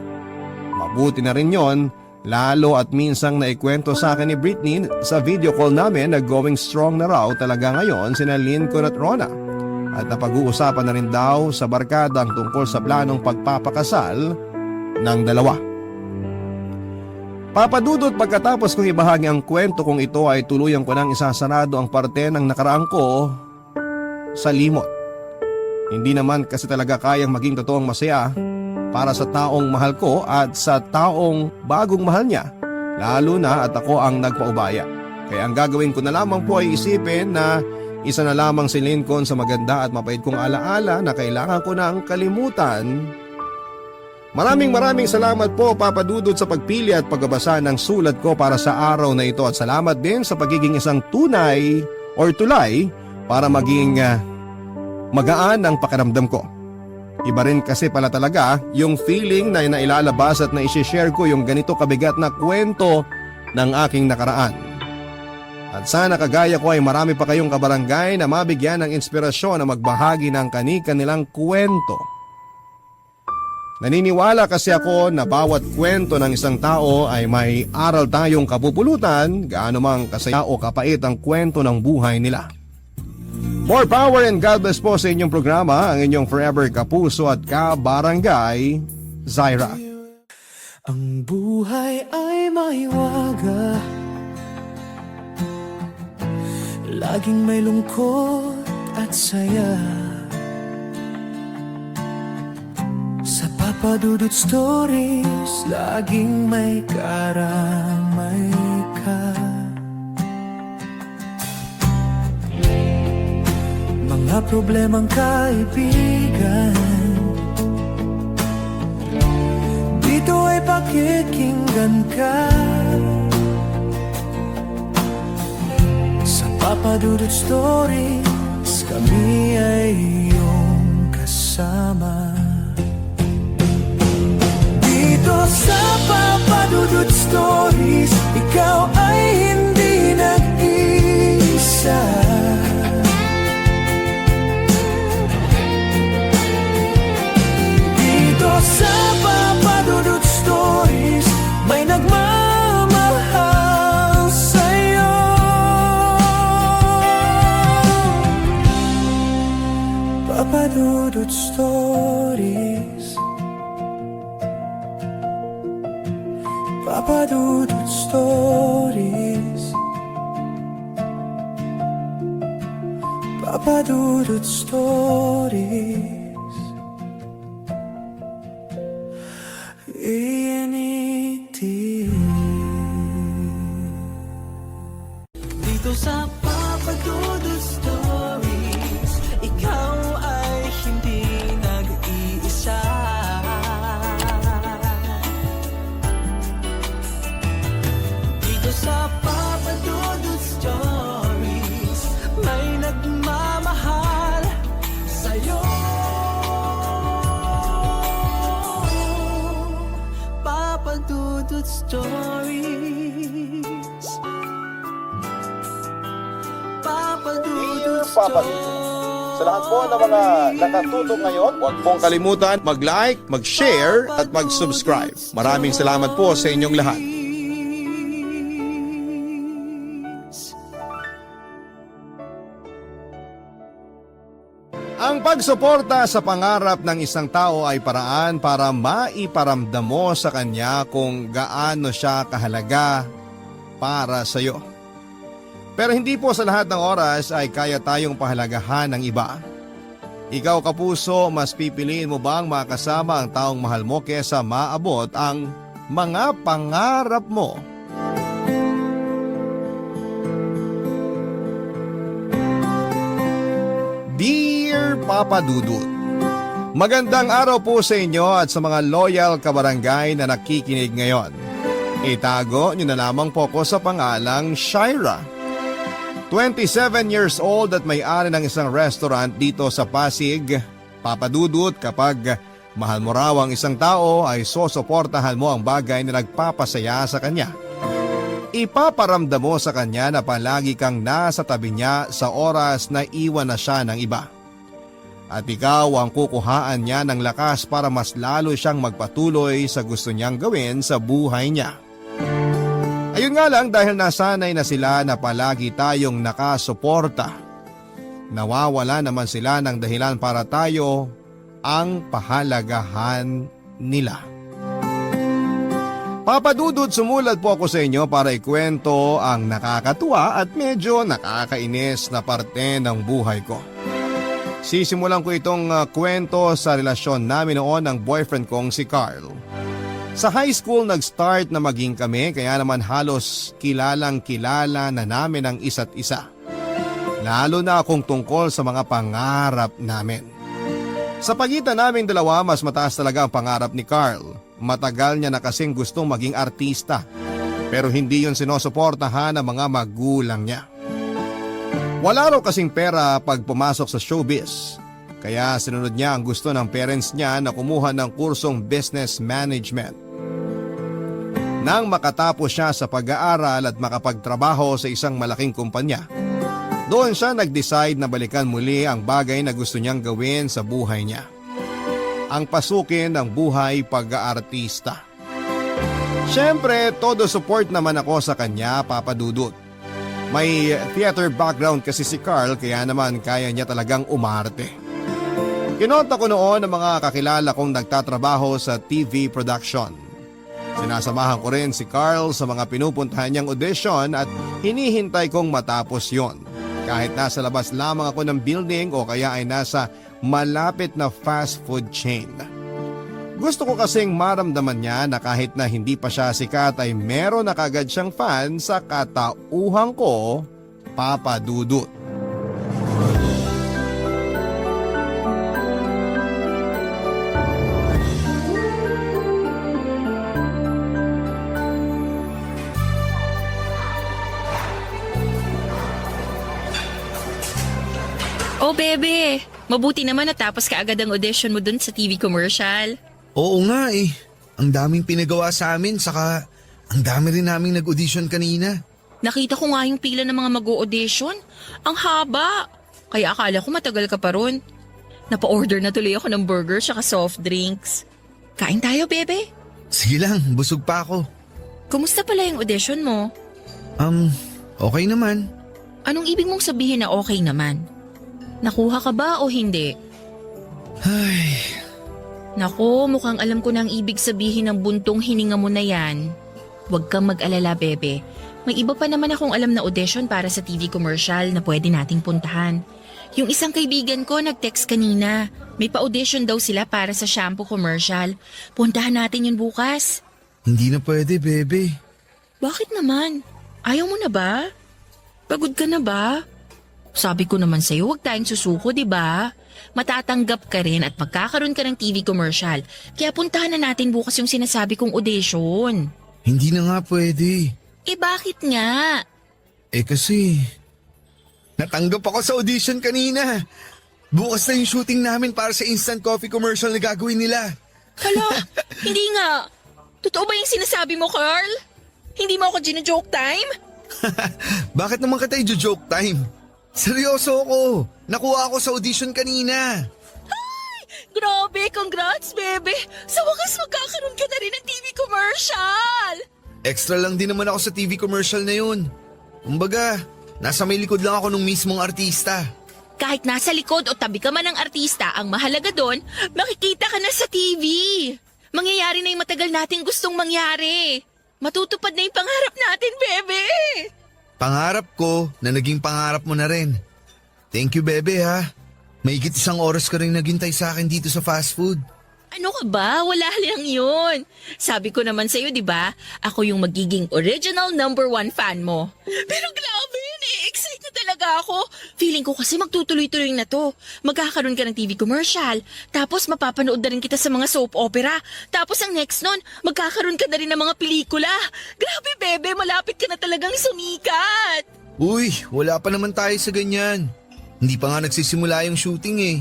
Mabuti na rin yon, lalo at minsang naikwento sa akin ni Britney sa video call namin na going strong na raw talaga ngayon sina Lincoln at Rona. at napag-uusapan na rin daw sa barkada ang tungkol sa planong pagpapakasal ng dalawa. Papadudot, pagkatapos kong ibahagi ang kwento kong ito ay tuluyan ko nang isasarado ang parte ng nakaraan ko sa limot. Hindi naman kasi talaga kayang maging totoong masaya para sa taong mahal ko at sa taong bagong mahal niya, lalo na at ako ang nagpaubaya. Kaya ang gagawin ko na lamang po ay isipin na isa na lamang si Lincoln sa maganda at mapait kong alaala na kailangan ko nang kalimutan. Maraming salamat po, Papa Dudut, sa pagpili at pagbabasa ng sulat ko para sa araw na ito, at salamat din sa pagiging isang tunay or tulay para maging magaan ang pakiramdam ko. Iba rin kasi pala talaga yung feeling na nailalabas at na isi-share ko yung ganito kabigat na kwento ng aking nakaraan. At sana kagaya ko ay marami pa kayong kabarangay na mabigyan ng inspirasyon na magbahagi ng kani-kanilang kwento. Naniniwala kasi ako na bawat kwento ng isang tao ay may aral tayong kapupulutan, gaano mang kasaya o kapait ang kwento ng buhay nila. More power and God bless po sa inyong programa, ang inyong forever kapuso at kabarangay, Zaira. Ang buhay ay may waga, laging may lungkot at saya. Sa Papa Dudut Stories, laging may karamay ka. Mga problemang kaibigan, dito ay pakikinggan ka. Sa Papa Dudut Stories, kami ay iyong kasama. Dito sa Papa Dudut Stories, ikaw ay hindi nag-iisa. Dito sa Papa Dudut Stories, may nagmamahal sa'yo. Papa Dudut Stories, Papa Dudut Stories, Papa Dudut Stories. Dito sa Papa Dudut Stories, ikaw ay hindi nag-iisa. Dito sa Papa Dudut Stories, may nagmamahal sa'yo. Papa Dudut Stories, Papa Dudut Papa Stories. Dudut. Sa lahat po ng mga nakatutok ngayon, huwag pong kalimutan mag-like, mag-share at mag-subscribe. Maraming salamat po sa inyong lahat. Ang pagsuporta sa pangarap ng isang tao ay paraan para maiparamdam mo sa kanya kung gaano siya kahalaga para sa iyo. Pero hindi po sa lahat ng oras ay kaya tayong pahalagahan ng iba. Ikaw, kapuso, mas pipiliin mo bang makasama ang taong mahal mo kesa maabot ang mga pangarap mo? Dear Papa Dudut, magandang araw po sa inyo at sa mga loyal kabarangay na nakikinig ngayon. Itago nyo na lamang po ko sa pangalang Shaira. 27 years old at may-ari ng isang restaurant dito sa Pasig. Papa Dudut, kapag mahal mo raw ang isang tao ay sosuportahan mo ang bagay na nagpapasaya sa kanya. Ipaparamdam mo sa kanya na palagi kang nasa tabi niya sa oras na iwan na siya ng iba. At ikaw ang kukuhaan niya ng lakas para mas lalo siyang magpatuloy sa gusto niyang gawin sa buhay niya. Ayun nga lang, dahil nasanay na sila na palagi tayong nakasuporta, nawawala naman sila ng dahilan para tayo ang pahalagahan nila. Papa Dudut, sumulat po ako sa inyo para ikwento ang nakakatuwa at medyo nakakainis na parte ng buhay ko. Sisimulan ko itong kwento sa relasyon namin noon ng boyfriend kong si Carl. Sa high school nag-start na maging kami kaya naman halos kilalang kilala na namin ang isa't isa. Lalo na kung tungkol sa mga pangarap namin. Sa pagitan naming dalawa mas mataas talaga ang pangarap ni Carl. Matagal niya na kasing gustong maging artista pero hindi yun sinusuportahan ng mga magulang niya. Wala raw kasing pera pag pumasok sa showbiz. Kaya sinunod niya ang gusto ng parents niya na kumuha ng kursong business management. Nang makatapos siya sa pag-aaral at makapagtrabaho sa isang malaking kumpanya, doon siya nag-decide na balikan muli ang bagay na gusto niyang gawin sa buhay niya. Ang pasukin ng buhay pag-aartista. Siyempre, todo support naman ako sa kanya, Papa Dudut. May theater background kasi si Carl kaya naman kaya niya talagang umarte. Kinonta ko noon ang mga kakilala kong nagtatrabaho sa TV production. Sinasamahan ko rin si Carl sa mga pinupuntahan niyang audition at hinihintay kong matapos yon. Kahit nasa labas lamang ako ng building o kaya ay nasa malapit na fast food chain. Gusto ko kasing maramdaman niya na kahit na hindi pa siya sikat ay meron na kagad siyang fan sa katauhan ko, Papa Dudut. Oh, bebe. Mabuti naman natapos ka agad ang audition mo dun sa TV commercial. Oo nga eh. Ang daming pinagawa sa amin saka ang dami rin naming nag-audition kanina. Nakita ko nga yung pila ng mga mag-audition. Ang haba. Kaya akala ko matagal ka pa ron. Napa-order na tuloy ako ng burger saka soft drinks. Kain tayo, bebe. Sige lang, busog pa ako. Kumusta pala yung audition mo? Okay naman. Anong ibig mong sabihin na okay naman? Nakuha ka ba o hindi? Ay, Nako, mukhang alam ko na ang ibig sabihin ng buntong hininga mo na yan. Huwag kang mag-alala, bebe. May iba pa naman akong alam na audition para sa TV commercial na pwede nating puntahan. Yung isang kaibigan ko nag-text kanina. May pa-audition daw sila para sa shampoo commercial. Puntahan natin yun bukas. hindi na pwede, bebe. Bakit naman? Ayaw mo na ba? Pagod ka na ba? Sabi ko naman sa'yo, huwag tayong susuko, di ba? Matatanggap ka rin at magkakaroon ka ng TV commercial. Kaya puntahan na natin bukas yung sinasabi kong audition. Hindi na nga pwede. Bakit nga? Kasi natanggap ako sa audition kanina. Bukas na yung shooting namin para sa instant coffee commercial na gagawin nila. Hala, hindi nga. Totoo ba yung sinasabi mo, Carl? Hindi mo ako gino-joke time? Bakit naman kita i-joke time? Seryoso ako. Nakuha ako sa audition kanina. Grabe, congrats, bebe. Sa wakas magkakaroon ka na rin ng TV commercial. Extra lang din naman ako sa TV commercial na yun. Kumbaga, nasa may likod lang ako nung mismong artista. Kahit nasa likod o tabi ka man ng artista, ang mahalaga doon, makikita ka na sa TV. Mangyayari na yung matagal nating gustong mangyari. Matutupad na yung pangarap natin, bebe. Pangarap ko na naging pangarap mo na rin. Thank you, bebe, ha. Mahigit 1 oras ka rin naghintay sa akin dito sa fast food. Ano ka ba? Wala lang yun. Sabi ko naman sa'yo, di ba? Ako yung magiging original #1 fan mo. Pero grabe, na-excite na talaga ako. Feeling ko kasi magtutuloy-tuloy na to. Magkakaroon ka ng TV commercial. Tapos mapapanood na rin kita sa mga soap opera. Tapos ang next nun, magkakaroon ka na rin ng mga pelikula. Grabe, bebe, malapit ka na talagang sumikat. Uy, wala pa naman tayo sa ganyan. Hindi pa nga nagsisimula yung shooting eh.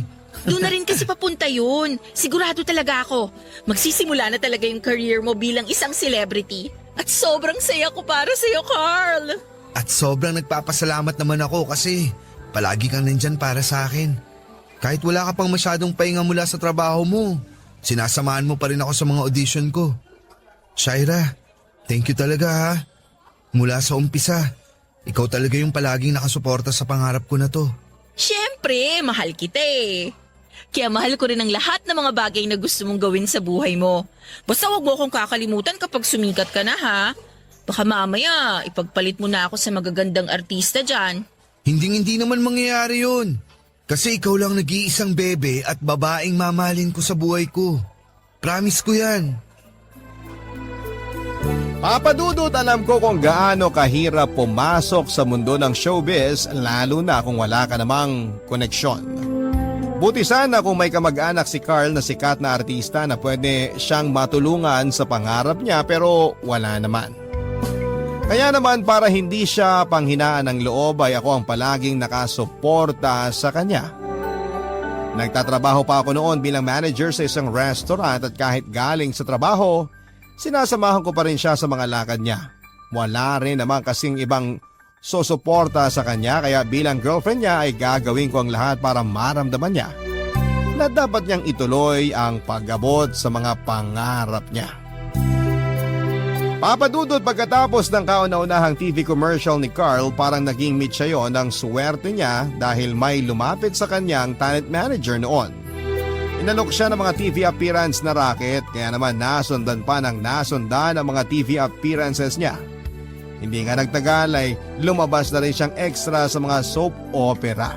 Doon na rin kasi papunta yun. Sigurado talaga ako. Magsisimula na talaga yung career mo bilang isang celebrity. At sobrang saya ko para sa'yo, Carl. At sobrang nagpapasalamat naman ako kasi palagi kang nandyan para sa akin. Kahit wala ka pang masyadong pahinga mula sa trabaho mo, sinasamahan mo pa rin ako sa mga audition ko. Shaira, thank you talaga ha. Mula sa umpisa, ikaw talaga yung palaging nakasuporta sa pangarap ko na to. Siyempre, mahal kita eh. Kaya mahal ko rin ang lahat ng mga bagay na gusto mong gawin sa buhay mo. Basta wag mo akong kakalimutan kapag sumikat ka na ha. Baka mamaya, ipagpalit mo na ako sa magagandang artista dyan. Hindi naman mangyayari yun. Kasi ikaw lang nag-iisang bebe at babaeng mamahalin ko sa buhay ko. Promise ko yan. Papa Dudut, alam ko kung gaano kahirap pumasok sa mundo ng showbiz lalo na kung wala ka namang koneksyon. Buti sana kung may kamag-anak si Carl na sikat na artista na pwede siyang matulungan sa pangarap niya pero wala naman. Kaya naman para hindi siya panghinaan ng loob ay ako ang palaging nakasuporta sa kanya. Nagtatrabaho pa ako noon bilang manager sa isang restaurant at kahit galing sa trabaho, sinasamahan ko pa rin siya sa mga lakad niya. Wala rin naman kasing ibang susuporta sa kanya kaya bilang girlfriend niya ay gagawin ko ang lahat para maramdaman niya na dapat niyang ituloy ang pag-abot sa mga pangarap niya. Papa Dudut, pagkatapos ng kauna-unahang TV commercial ni Carl, parang naging meet siya yon ng swerte niya dahil may lumapit sa kanyang talent manager noon. Inalok siya ng mga TV appearance na racket kaya naman nasundan pa ng nasundan ang mga TV appearances niya. Hindi nga nagtagal ay lumabas na rin siyang extra sa mga soap opera.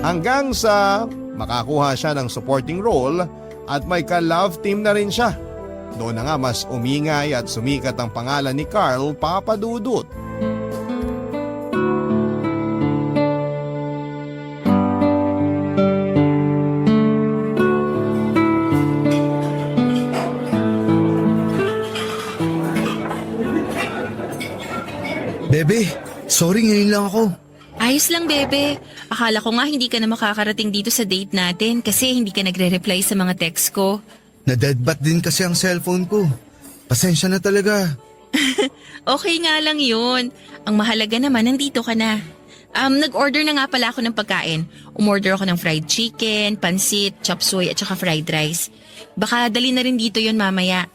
Hanggang sa makakuha siya ng supporting role at may ka-love team na rin siya. Doon na nga mas umingay at sumikat ang pangalan ni Carl, Papa Dudut. Bebe, sorry ngayon lang ako. Ayos lang, bebe. Akala ko nga hindi ka na makakarating dito sa date natin kasi hindi ka nagre-reply sa mga text ko. Na-deadbat din kasi ang cellphone ko. Pasensya na talaga. Okay nga lang yun. Ang mahalaga naman, nandito ka na. Nag-order na nga pala ako ng pagkain. Umorder ako ng fried chicken, pansit, chop suey at saka fried rice. Baka dali na rin dito yon mamaya.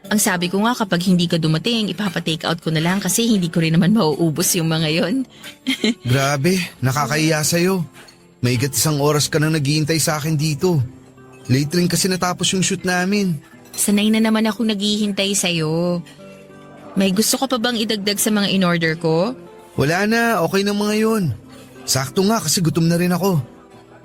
Ang sabi ko nga kapag hindi ka dumating, ipapa-take out ko na lang kasi hindi ko rin naman mauubos yung mga yon. Grabe, nakakaiya sa'yo. May 1 oras ka nang naghihintay sa akin dito. Late rin kasi natapos yung shoot namin. Sanay na naman ako naghihintay sa'yo. May gusto ka pa bang idagdag sa mga in-order ko? Wala na, okay na mga yun. Sakto nga kasi gutom na rin ako.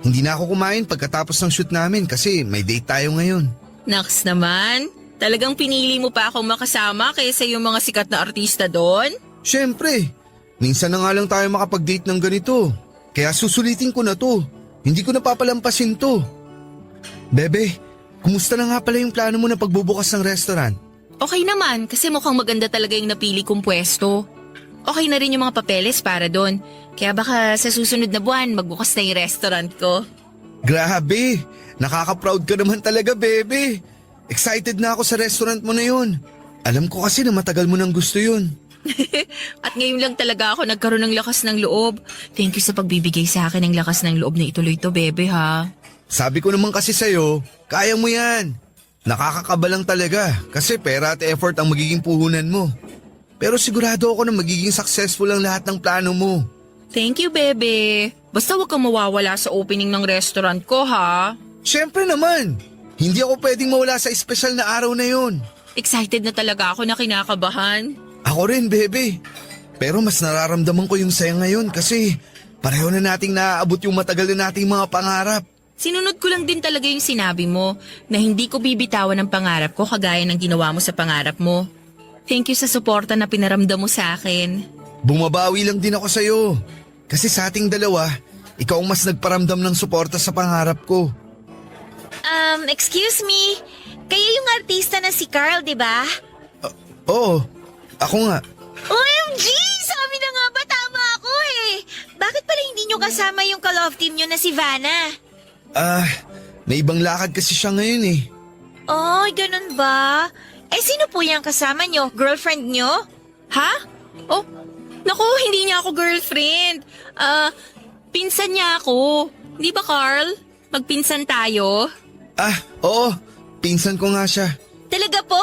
Hindi na ako kumain pagkatapos ng shoot namin kasi may date tayo ngayon. Naks naman, talagang pinili mo pa akong makasama kaysa yung mga sikat na artista doon? Siyempre, minsan na nga lang tayo makapag-date ng ganito. Kaya susulitin ko na to. Hindi ko na papalampasin to. Bebe, kumusta na nga pala yung plano mo na pagbubukas ng restaurant? Okay naman kasi mukhang maganda talaga yung napili kong pwesto. Okay na rin yung mga papeles para doon. Kaya baka sa susunod na buwan magbukas na yung restaurant ko. Grabe, nakaka-proud ka naman talaga, bebe. Excited na ako sa restaurant mo na yun. Alam ko kasi na matagal mo nang gusto yun. At ngayon lang talaga ako nagkaroon ng lakas ng loob. Thank you sa pagbibigay sa akin ng lakas ng loob na ituloy to, bebe ha. Sabi ko naman kasi sa'yo, kaya mo yan. Nakakakabalang talaga kasi pera at effort ang magiging puhunan mo. Pero sigurado ako na magiging successful ang lahat ng plano mo. Thank you, bebe. Basta huwag kang mawawala sa opening ng restaurant ko, ha? Siyempre naman. Hindi ako pwedeng mawala sa espesyal na araw na yun. Excited na talaga ako na kinakabahan. Ako rin, bebe. Pero mas nararamdaman ko yung saya ngayon kasi pareho na nating naaabot yung matagal na nating mga pangarap. Sinunod ko lang din talaga yung sinabi mo na hindi ko bibitawan ang pangarap ko kagaya ng ginawa mo sa pangarap mo. Thank you sa suporta na pinaramdam mo sa akin. Bumabawi lang din ako sa'yo. Kasi sa ating dalawa, ikaw ang mas nagparamdam ng suporta sa pangarap ko. Excuse me. Kayo yung artista na si Carl, di ba? Oo, ako nga. OMG! Sabi na nga ba tama ako eh. Bakit pala hindi nyo kasama yung ka-love team nyo na si Vanna? May ibang lakad kasi siya ngayon eh. Oh, ganun ba? Eh, sino po yung kasama nyo? Girlfriend nyo? Ha? Oh, naku, hindi niya ako girlfriend. Pinsan niya ako. Di ba, Carl? Magpinsan tayo? Oo. Pinsan ko nga siya. Talaga po?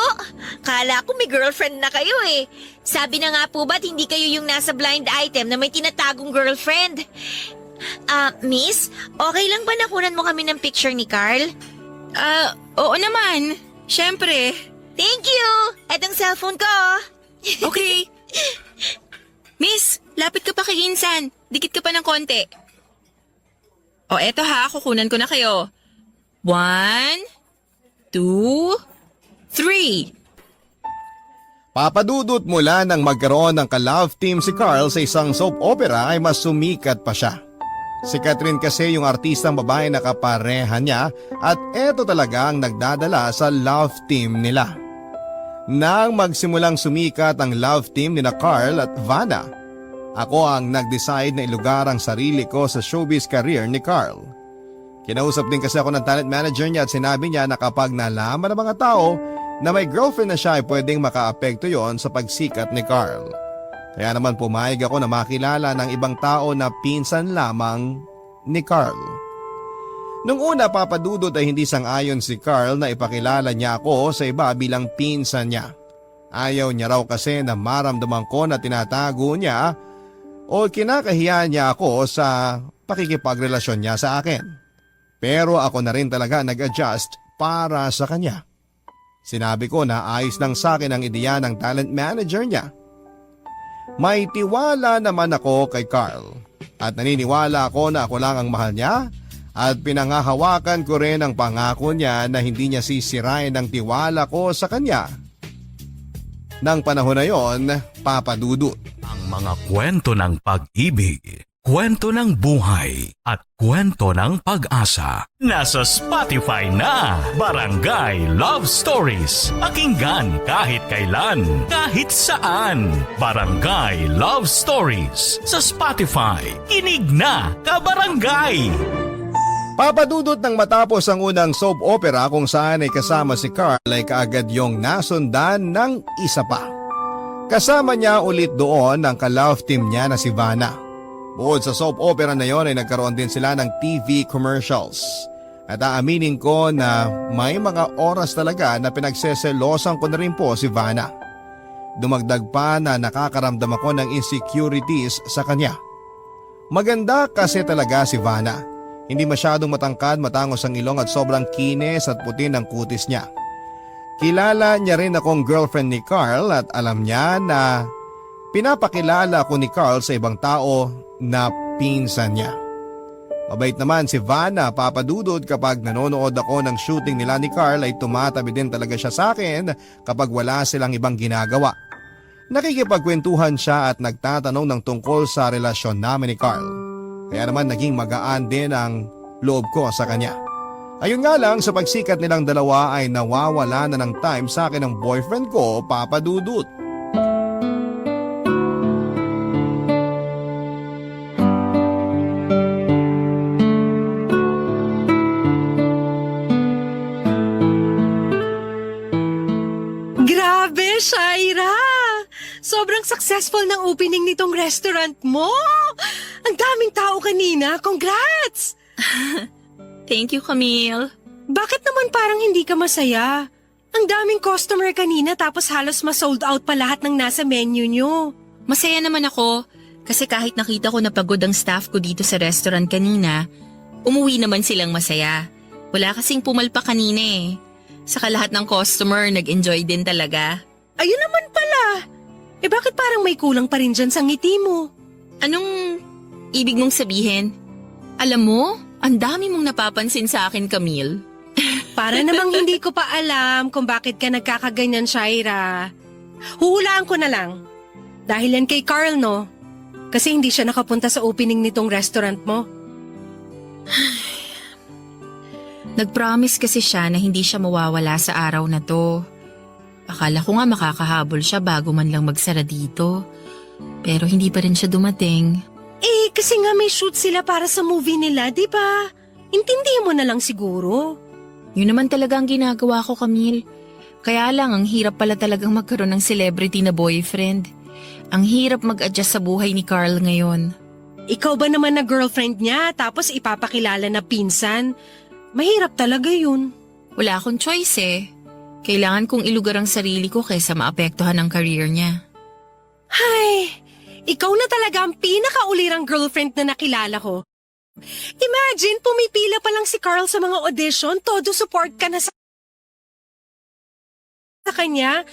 Kala ko may girlfriend na kayo eh. Sabi na nga po ba't hindi kayo yung nasa blind item na may tinatagong girlfriend? Miss, okay lang ba nakunan mo kami ng picture ni Carl? Oo naman. Siyempre. Thank you! Etong cellphone ko. Okay. Miss, lapit ka pa kay Insan. Dikit ka pa ng konti. O eto ha, kukunan ko na kayo. 1, 2, 3. Papadudot mula nang magkaroon ng ka-love team si Carl sa isang soap opera ay mas sumikat pa siya. Si Catherine kasi yung artistang babae na kapareha niya at eto talaga ang nagdadala sa love team nila. Nang magsimulang sumikat ang love team ni na Carl at Vanna, ako ang nag-decide na ilugar ang sarili ko sa showbiz career ni Carl. Kinausap din kasi ako ng talent manager niya at sinabi niya na kapag nalaman ng mga tao na may girlfriend na siya ay pwedeng makaapekto yon sa pagsikat ni Carl. Kaya naman pumayag ako na makilala ng ibang tao na pinsan lamang ni Carl. Nung una papadudot ay hindi sang-ayon si Carl na ipakilala niya ako sa iba bilang pinsan niya. Ayaw niya raw kasi na maramdaman ko na tinatago niya o kinakahiya niya ako sa pakikipagrelasyon niya sa akin. Pero ako na rin talaga nag-adjust para sa kanya. Sinabi ko na ayos lang sa akin ang ideya ng talent manager niya. May tiwala naman ako kay Carl at naniniwala ako na ako lang ang mahal niya at pinangahawakan ko rin ang pangako niya na hindi niya sisirain ang tiwala ko sa kanya. Nang panahon na yon, papadudot. Ang mga kwento ng pag-ibig, kwento ng buhay at kwento ng pag-asa. Nasa Spotify na, Barangay Love Stories. Pakinggan kahit kailan, kahit saan. Barangay Love Stories sa Spotify. Kinig na, kabarangay! Papadudot ng matapos ang unang soap opera kung saan ay kasama si Carl ay kaagad yung nasundan ng isa pa. Kasama niya ulit doon ang ka-love team niya na si Vanna. Bukod sa soap opera na yon ay nagkaroon din sila ng TV commercials. At aaminin ko na may mga oras talaga na pinagseselosan ko na rin po si Vanna. Dumagdag pa na nakakaramdam ako ng insecurities sa kanya. Maganda kasi talaga si Vanna. Hindi masyadong matangkad, matangos ang ilong at sobrang kinis at puti ng kutis niya. Kilala niya rin akong girlfriend ni Carl at alam niya na pinapakilala ako ni Carl sa ibang tao na pinsan niya. Mabait naman si Vanna, papadudod, kapag nanonood ako ng shooting nila ni Carl ay tumatabi din talaga siya sa akin kapag wala silang ibang ginagawa. Nakikipagkwentuhan siya at nagtatanong ng tungkol sa relasyon namin ni Carl. Kaya naman naging magaan din ang loob ko sa kanya. Ayun nga lang, sa pagsikat nilang dalawa ay nawawala na ng time sa akin ng boyfriend ko, papadudot. Grabe, Shaira! Sobrang successful ng opening nitong restaurant mo! Ang daming tao kanina. Congrats! Thank you, Camille. Bakit naman parang hindi ka masaya? Ang daming customer kanina tapos halos ma-sold out pa lahat ng nasa menu nyo. Masaya naman ako kasi kahit nakita ko na pagod ang staff ko dito sa restaurant kanina, umuwi naman silang masaya. Wala kasing pumalpa kanina eh. Saka lahat ng customer nag-enjoy din talaga. Ayun naman pala. Eh bakit parang may kulang pa rin dyan sa ngiti mo? Anong ibig mong sabihin? Alam mo, ang dami mong napapansin sa akin, Camille. Para namang hindi ko pa alam kung bakit ka nagkakaganyan, Shaira. Huhulaan ko na lang. Dahil yan kay Carl, no? Kasi hindi siya nakapunta sa opening nitong restaurant mo. Nag-promise kasi siya na hindi siya mawawala sa araw na to. Akala ko nga makakahabol siya bago man lang magsara dito. Pero hindi pa rin siya dumating. Eh, kasi nga may shoot sila para sa movie nila, di ba? Intindihin mo na lang siguro. Yun naman talaga ang ginagawa ko, Camille. Kaya lang, ang hirap pala talagang magkaroon ng celebrity na boyfriend. Ang hirap mag-adjust sa buhay ni Carl ngayon. Ikaw ba naman na girlfriend niya tapos ipapakilala na pinsan? Mahirap talaga yun. Wala akong choice eh. Kailangan kong ilugar ang sarili ko kaysa maapektuhan ang career niya. Hay, ikaw na talaga ang pinakaulirang girlfriend na nakilala ko. Imagine, pumipila pa lang si Carl sa mga audition, todo support ka na sa kanya.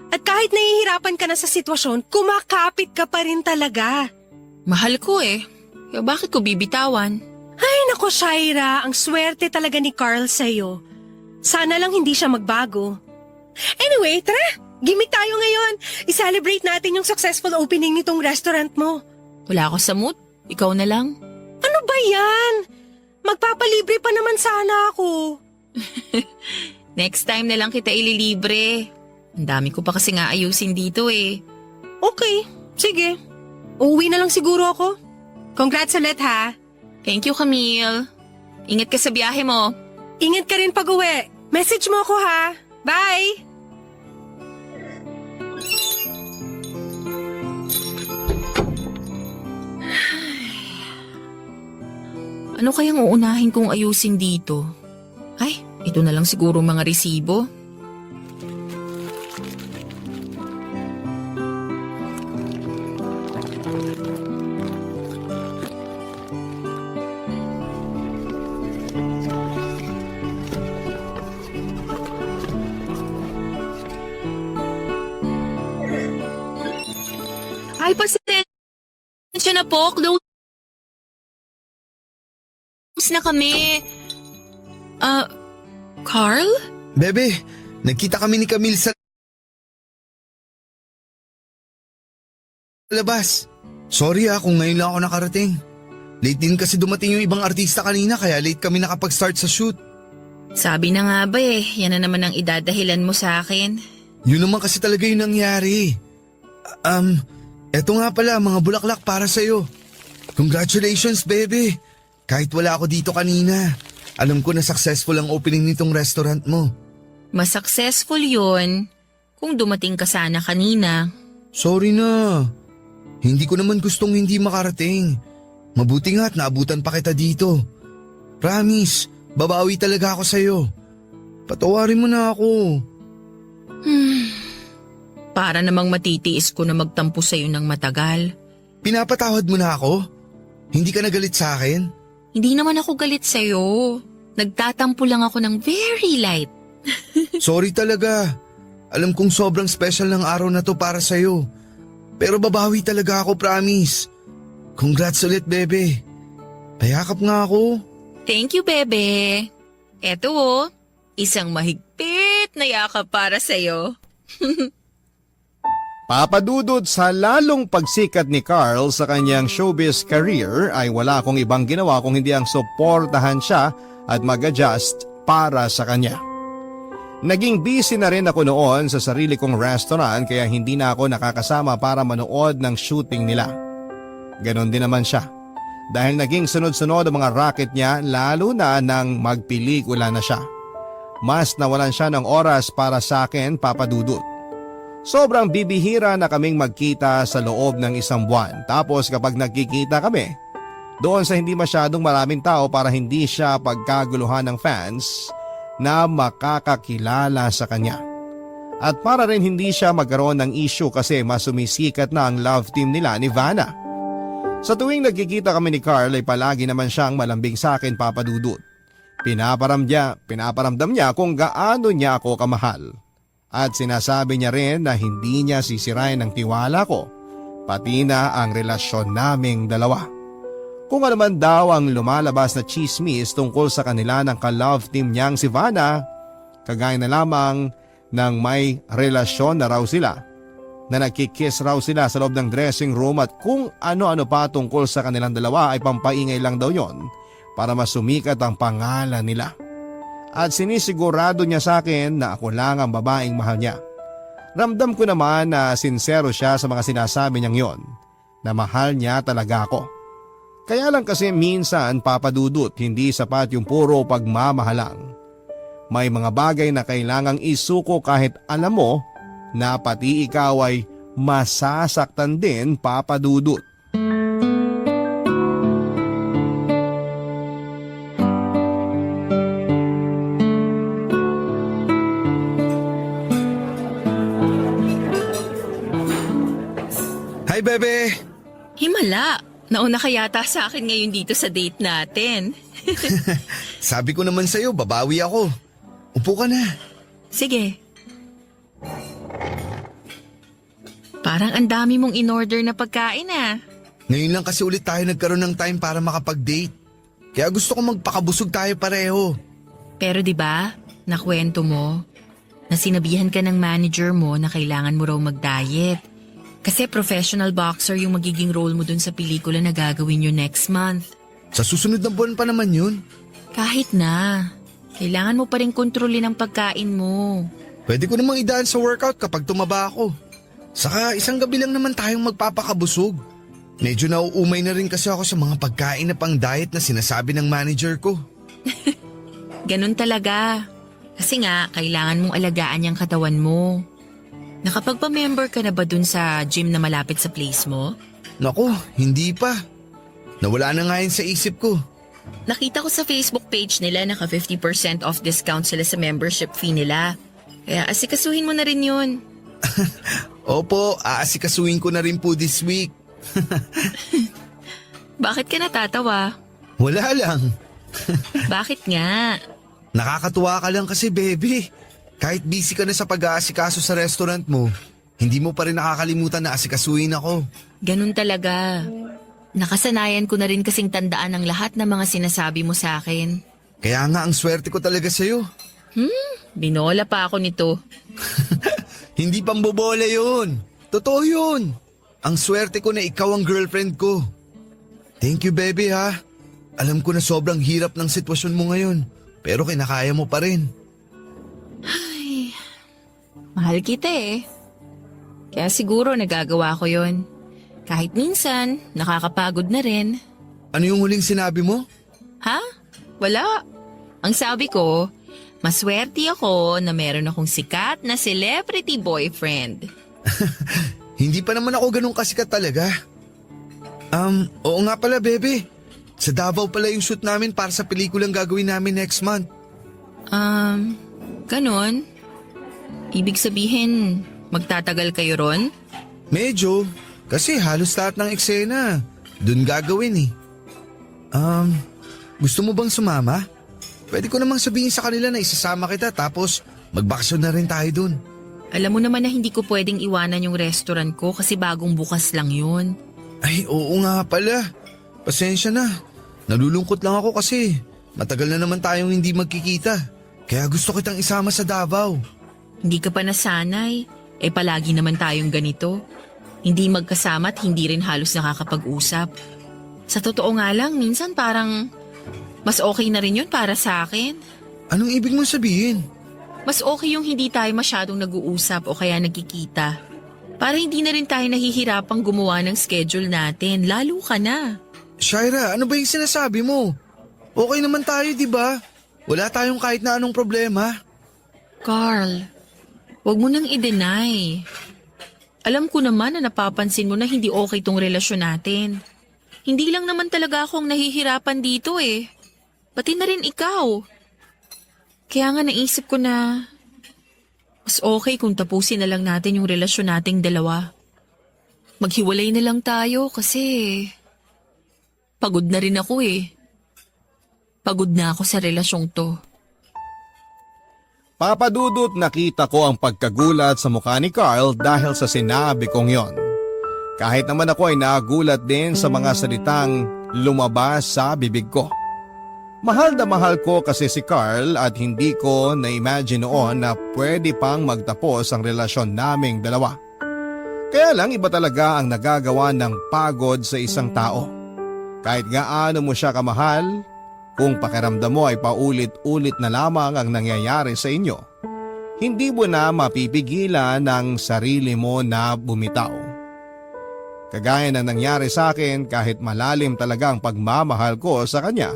At kahit nahihirapan ka na sa sitwasyon, kumakapit ka pa rin talaga. Mahal ko eh. Kaya bakit ko bibitawan? Ay nako, Shaira, ang swerte talaga ni Carl sa'yo. Sana lang hindi siya magbago. Anyway, tara, gimmick tayo ngayon. I-celebrate natin yung successful opening nitong restaurant mo. Wala ako sa mood. Ikaw na lang. Ano ba yan? Magpapalibre pa naman sana ako. Next time na lang kita ililibre. Ang dami ko pa kasi nga ayusin dito eh. Okay, sige. Uuwi na lang siguro ako. Congrats ulit ha. Thank you, Camille. Ingat ka sa biyahe mo. Ingat ka rin pag-uwi. Message mo ako ha. Bye! Ano kayang uunahin kong ayusin dito? Ay, ito na lang siguro mga resibo. Ay, pasensya na po. Close na kami. Carl? Bebe, nagkita kami ni Camille sa labas. Sorry kung ngayon lang ako nakarating. Late din kasi dumating yung ibang artista kanina kaya late kami nakapag-start sa shoot. Sabi na nga ba yan na naman ang idadahilan mo sa akin. Yun naman kasi talaga yung nangyari. Eto nga pala, mga bulaklak para sa'yo. Congratulations, bebe. Kahit wala ako dito kanina, alam ko na successful ang opening nitong restaurant mo. Mas successful yun kung dumating ka sana kanina. Sorry na. Hindi ko naman gustong hindi makarating. Mabuti nga at naabutan pa kita dito. Promise, babawi talaga ako sa'yo. Patawarin mo na ako. Para namang matitiis ko na magtampo sa'yo ng matagal. Pinapatawad mo na ako? Hindi ka nagalit sa akin? Hindi naman ako galit sa'yo. Nagtatampo lang ako ng very light. Sorry talaga. Alam kong sobrang special ng araw na to para sa'yo. Pero babawi talaga ako, promise. Congrats ulit, bebe. Payakap nga ako. Thank you, bebe. Eto isang mahigpit na yakap para sa'yo. Papadudod sa lalong pagsikat ni Carl sa kanyang showbiz career ay wala akong ibang ginawa kung hindi ang suportahan siya at mag-adjust para sa kanya. Naging busy na rin ako noon sa sarili kong restaurant kaya hindi na ako nakakasama para manood ng shooting nila. Ganon din naman siya. Dahil naging sunod-sunod ang mga racket niya lalo na nang magpelikula na siya. Mas nawalan siya ng oras para sa akin, Papadudod. Sobrang bibihira na kaming magkita sa loob ng isang buwan. Tapos kapag nagkikita kami, doon sa hindi masyadong maraming tao para hindi siya pagkaguluhan ng fans na makakakilala sa kanya. At para rin hindi siya magkaroon ng issue kasi mas sumisikat na ang love team nila ni Vanna. Sa tuwing nagkikita kami ni Carl ay palagi naman siyang malambing sa akin, Papadudod. Pinaparamdam niya kung gaano niya ako kamahal. At sinasabi niya rin na hindi niya sisirain ang tiwala ko, pati na ang relasyon naming dalawa. Kung ano man daw ang lumalabas na chismis tungkol sa kanila ng ka-love team niyang si Vanna, kagaya na lamang ng may relasyon na raw sila, na nagkikiss raw sila sa loob ng dressing room at kung ano-ano pa tungkol sa kanilang dalawa ay pampaingay lang daw yon para masumikat ang pangalan nila. At sinisigurado niya sa akin na ako lang ang babaeng mahal niya. Ramdam ko naman na sincero siya sa mga sinasabi niyang yon, na mahal niya talaga ako. Kaya lang kasi minsan, Papadudot, hindi sapat yung puro pagmamahalang. May mga bagay na kailangang isuko kahit alam mo na pati ikaw ay masasaktan din, Papadudot. Hi, bebe! Himala, Nauna ka yata sa akin ngayon dito sa date natin. Sabi ko naman sa'yo, babawi ako. Upo ka na. Sige. Parang ang dami mong in-order na pagkain ah. Ngayon lang kasi ulit tayo nagkaroon ng time para makapag-date. Kaya gusto ko magpakabusog tayo pareho. Pero 'di ba, nakwento mo na sinabihan ka ng manager mo na kailangan mo raw mag-diet. Kasi professional boxer yung magiging role mo dun sa pelikula na gagawin nyo next month. Sa susunod na buwan pa naman yun. Kahit na, kailangan mo pa rin kontrolin ang pagkain mo. Pwede ko namang idaan sa workout kapag tumaba ako. Saka isang gabi lang naman tayong magpapakabusog. Medyo nauumay na rin kasi ako sa mga pagkain na pang diet na sinasabi ng manager ko. Ganun talaga. Kasi nga, kailangan mong alagaan yung katawan mo. Nakapagpa-member ka na ba dun sa gym na malapit sa place mo? Naku, hindi pa. Nawala na nga yun sa isip ko. Nakita ko sa Facebook page nila naka 50% off discount sila sa membership fee nila. Kaya asikasuhin mo na rin yun. Opo, aasikasuhin ko na rin po this week. Bakit ka natatawa? Wala lang. Bakit nga? Nakakatuwa ka lang kasi, baby. Kahit busy ka na sa pag-aasikaso sa restaurant mo, hindi mo pa rin nakakalimutan na asikasuhin ako. Ganun talaga. Nakasanayan ko na rin kasing tandaan ang lahat ng mga sinasabi mo sa akin. Kaya nga ang swerte ko talaga sa'yo. Binola pa ako nito. Hindi pambobola yun. Totoo yun. Ang swerte ko na ikaw ang girlfriend ko. Thank you, baby, ha. Alam ko na sobrang hirap ng sitwasyon mo ngayon, pero kinakaya mo pa rin. Mahal kita eh. Kaya siguro nagagawa ko yon. Kahit minsan, nakakapagod na rin. Ano yung huling sinabi mo? Ha? Wala. Ang sabi ko, maswerte ako na meron akong sikat na celebrity boyfriend. Hindi pa naman ako ganun kasikat talaga. Oo nga pala, bebe. Sa Davao pala yung shoot namin para sa pelikulang gagawin namin next month. Ganon? Ibig sabihin, magtatagal kayo ron? Medyo. Kasi halos lahat ng eksena dun gagawin eh. Gusto mo bang sumama? Pwede ko namang sabihin sa kanila na isasama kita tapos magbakasyon na rin tayo dun. Alam mo naman na hindi ko pwedeng iwanan yung restaurant ko kasi bagong bukas lang yun. Ay, oo nga pala. Pasensya na. Nalulungkot lang ako kasi matagal na naman tayong hindi magkikita. Kaya gusto kitang isama sa Davao. Hindi ka pa nasanay. Palagi naman tayong ganito. Hindi magkasama at hindi rin halos nakakapag-usap. Sa totoo nga lang, minsan parang mas okay na rin yun para sa akin. Anong ibig mong sabihin? Mas okay yung hindi tayo masyadong nag-uusap o kaya nagkikita. Para hindi na rin tayo nahihirapang gumawa ng schedule natin, lalo ka na. Shaira, ano ba yung sinasabi mo? Okay naman tayo, di ba? Wala tayong kahit na anong problema. Carl, wag mo nang i-deny. Alam ko naman na napapansin mo na hindi okay tong relasyon natin. Hindi lang naman talaga akong nahihirapan dito eh. Pati na rin ikaw. Kaya nga naisip ko na mas okay kung tapusin na lang natin yung relasyon nating dalawa. Maghiwalay na lang tayo kasi pagod na rin ako eh. Pagod na ako sa relasyong to. Papadudot, nakita ko ang pagkagulat sa mukha ni Carl dahil sa sinabi kong yon. Kahit naman ako ay nagulat din sa mga salitang lumabas sa bibig ko. Mahal na mahal ko kasi si Carl at hindi ko na-imagine noon na pwede pang magtapos ang relasyon naming dalawa. Kaya lang iba talaga ang nagagawa ng pagod sa isang tao. Kahit gaano mo siya kamahal, kung pakiramdam mo ay paulit-ulit na lamang ang nangyayari sa inyo, hindi mo na mapipigilan ng sarili mo na bumitaw. Kagaya ng nangyari sa akin kahit malalim talaga ang pagmamahal ko sa kanya,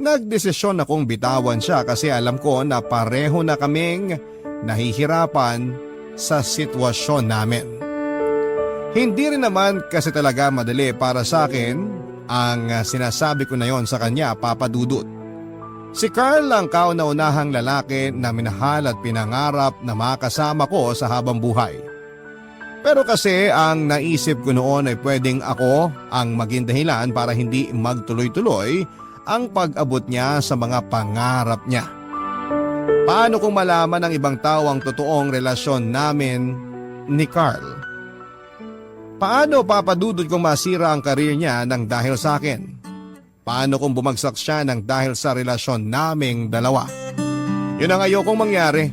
nagdesisyon akong bitawan siya kasi alam ko na pareho na kaming nahihirapan sa sitwasyon namin. Hindi rin naman kasi talaga madali para sa akin ang sinasabi ko na yon sa kanya, Papa Dudut. Si Carl ang kauna-unahang lalaki na minahal at pinangarap na makasama ko sa habang buhay. Pero kasi ang naisip ko noon ay pwedeng ako ang maging dahilan para hindi magtuloy-tuloy ang pag-abot niya sa mga pangarap niya. Paano kung malaman ng ibang tao ang totoong relasyon namin ni Carl? Paano papadudod kung masira ang karir niya ng dahil sa akin? Paano kung bumagsak siya ng dahil sa relasyon naming dalawa? Yun ang ayokong mangyari.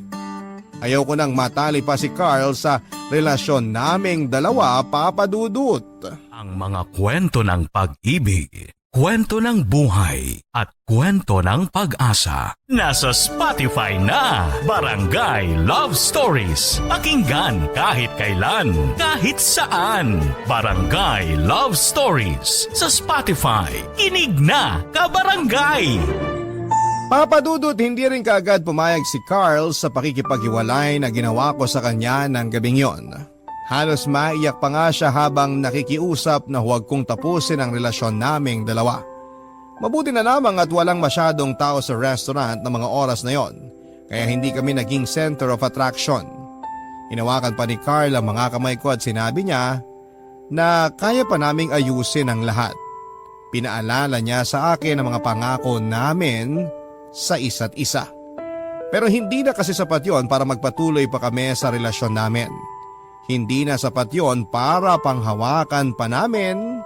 Ayoko nang matali pa si Carl sa relasyon naming dalawa, Papa Dudut. Ang mga kwento ng pag-ibig, kwento ng buhay at kwento ng pag-asa. Nasa Spotify na, Barangay Love Stories. Pakinggan kahit kailan, kahit saan. Barangay Love Stories sa Spotify. Kinig na, kabarangay! Papa Dudut, hindi rin kaagad pumayag si Carl sa pakikipaghiwalay na ginawa ko sa kanya ng gabing yon. Halos maiyak pa nga siya habang nakikiusap na huwag kong tapusin ang relasyon naming dalawa. Mabuti na lamang at walang masyadong tao sa restaurant ng mga oras na yon, kaya hindi kami naging center of attraction. Hinawakan pa ni Carl ang mga kamay ko at sinabi niya na kaya pa naming ayusin ang lahat. Pinaalala niya sa akin ang mga pangako namin sa isa't isa. Pero hindi na kasi sapat yon para magpatuloy pa kami sa relasyon namin. Hindi na sapat yon para panghawakan pa namin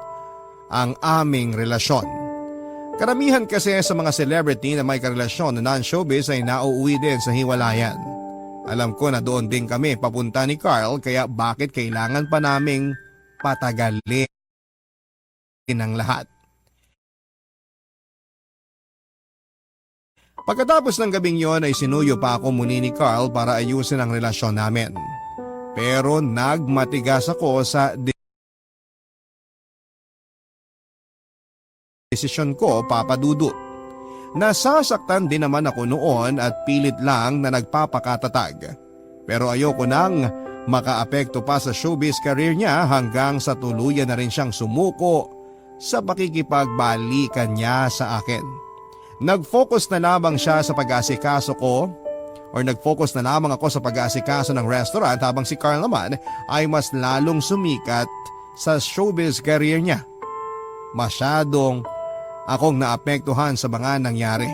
ang aming relasyon. Karamihan kasi sa mga celebrity na may karelasyon na non-showbiz ay nauuwi din sa hiwalayan. Alam ko na doon din kami papunta ni Carl, kaya bakit kailangan pa naming patagalin ang lahat? Pagkatapos ng gabing yon ay sinuyo pa ako muni ni Carl para ayusin ang relasyon namin. Pero nagmatigas ako sa desisyon ko, Papa Dudut. Nasasaktan din naman ako noon at pilit lang na nagpapakatatag. Pero ayoko nang makaapekto pa sa showbiz career niya hanggang sa tuluyan na rin siyang sumuko sa pakikipagbalikan niya sa akin. Nag-focus na lamang siya sa pag-aasikaso ko nag-focus na lamang ako sa pag-aasikaso ng restaurant habang si Carl naman ay mas lalong sumikat sa showbiz career niya. Masyadong akong naapektuhan sa mga nangyari.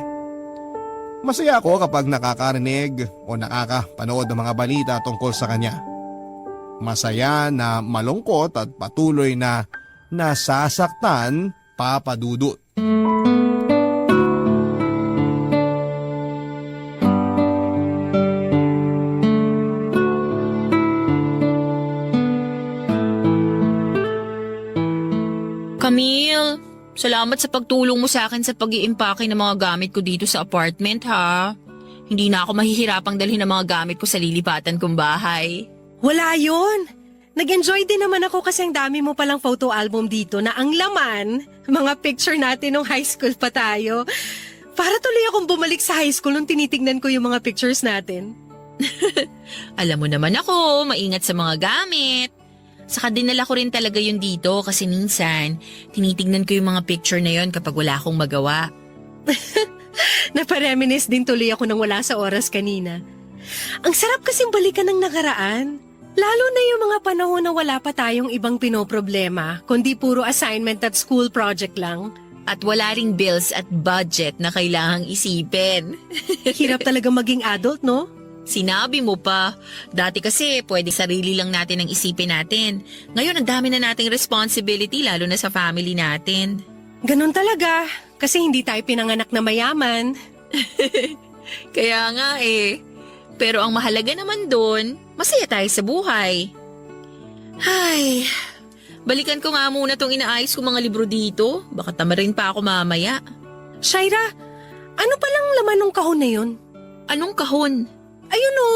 Masaya ako kapag nakakarinig o nakakapanood ng mga balita tungkol sa kanya. Masaya na malungkot at patuloy na nasasaktan, Papa Dudut. Camille, salamat sa pagtulong mo sa akin sa pag-iimpake ng mga gamit ko dito sa apartment, ha? Hindi na ako mahihirapang dalhin ang mga gamit ko sa lilipatan kong bahay. Wala yun. Nag-enjoy din naman ako kasi ang dami mo palang photo album dito na ang laman, mga picture natin nung high school pa tayo. Para tuloy akong bumalik sa high school nung tinitignan ko yung mga pictures natin. Alam mo naman ako, maingat sa mga gamit. Saka dinala ko rin talaga yun dito kasi minsan tinitignan ko yung mga picture na yun kapag wala akong magawa. Napareminis din tuloy ako nang wala sa oras kanina. Ang sarap kasing balikan ng nakaraan. Lalo na yung mga panahon na wala pa tayong ibang pinoproblema, kundi puro assignment at school project lang. At wala ring bills at budget na kailangang isipin. Hirap talaga maging adult, no? Sinabi mo pa, dati kasi pwede sarili lang natin ang isipin natin. Ngayon ang dami na nating responsibility lalo na sa family natin. Ganon talaga, kasi hindi tayo pinanganak na mayaman. Kaya nga eh. Pero ang mahalaga naman doon, masaya tayo sa buhay. Ay, balikan ko nga muna tong inaayos kong mga libro dito. Baka tamarin pa ako mamaya. Shaira, ano palang laman ng kahon na yun? Anong kahon? Ayun o.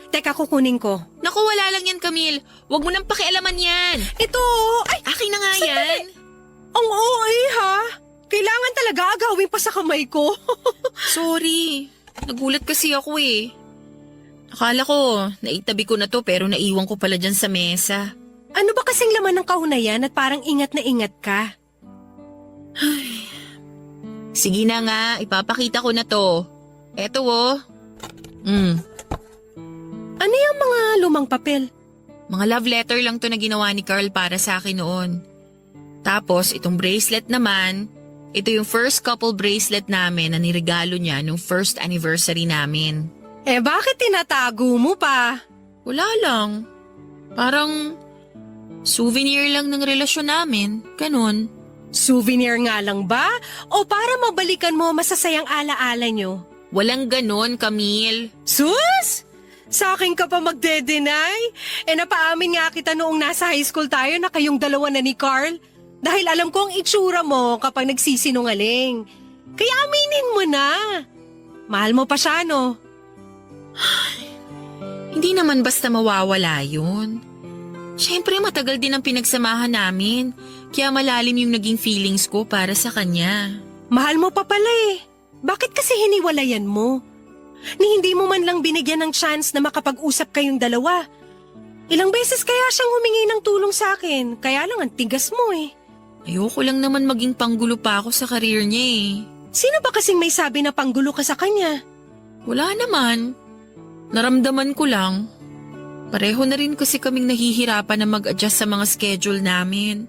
Teka, kukunin ko. Naku, wala lang yan, Camille. Huwag mo nang pakialaman yan. Ito, ay, Akin na nga yan. ang OA ha. Kailangan talaga agawin pa sa kamay ko. Sorry. Nagulat kasi ako eh. Akala ko, naitabi ko na to pero naiwan ko pala dyan sa mesa. Ano ba kasing laman ng kahon na yan at parang ingat na ingat ka? Sige na nga, ipapakita ko na to. Eto oh. Ano yung mga lumang papel? Mga love letter lang to na ginawa ni Carl para sa akin noon. Tapos itong bracelet naman, ito yung first couple bracelet namin na niregalo niya nung first anniversary namin. Bakit tinatago mo pa? Wala lang. Parang souvenir lang ng relasyon namin. Ganun. Souvenir nga lang ba? O para mabalikan mo masasayang alaala nyo? Walang ganun, Camille. Sus! Sa akin ka pa magde-deny? Napaamin nga kita noong nasa high school tayo na kayong dalawa na ni Carl. Dahil alam ko ang itsura mo kapag nagsisinungaling. Kaya aminin mo na. Mahal mo pa siya, no? Hindi naman basta mawawala yun. Siyempre matagal din ang pinagsamahan namin. Kaya malalim yung naging feelings ko para sa kanya. Mahal mo pa pala eh. Bakit kasi hiniwalayan mo? Ni hindi mo man lang binigyan ng chance na makapag-usap kayong dalawa. Ilang beses kaya siyang humingi ng tulong sa akin, kaya lang ang tigas mo eh. Ayoko lang naman maging panggulo pa ako sa karir niya eh. Sino ba kasing may sabi na panggulo ka sa kanya? Wala naman. Naramdaman ko lang. Pareho na rin kasi kaming nahihirapan na mag-adjust sa mga schedule namin.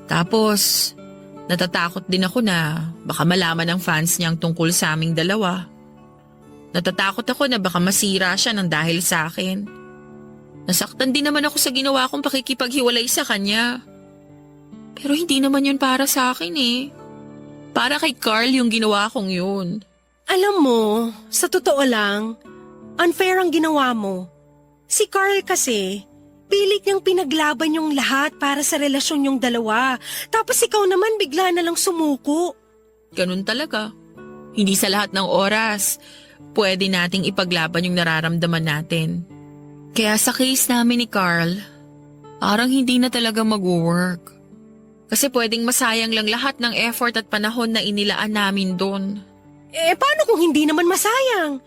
Tapos, natatakot din ako na baka malaman ng fans niya ang tungkol sa aming dalawa. Natatakot ako na baka masira siya ng dahil sa akin. Nasaktan din naman ako sa ginawa kong pakikipaghiwalay sa kanya. Pero hindi naman yun para sa akin eh. Para kay Carl yung ginawa kong yun. Alam mo, sa totoo lang, unfair ang ginawa mo. Si Carl kasi, pilit niyang pinaglaban yung lahat para sa relasyon yung dalawa. Tapos ikaw naman bigla na lang sumuko. Ganun talaga. Hindi sa lahat ng oras, pwede nating ipaglaban yung nararamdaman natin. Kaya sa case namin ni Carl, parang hindi na talaga mag-work. Kasi pwedeng masayang lang lahat ng effort at panahon na inilaan namin doon. Paano kung hindi naman masayang?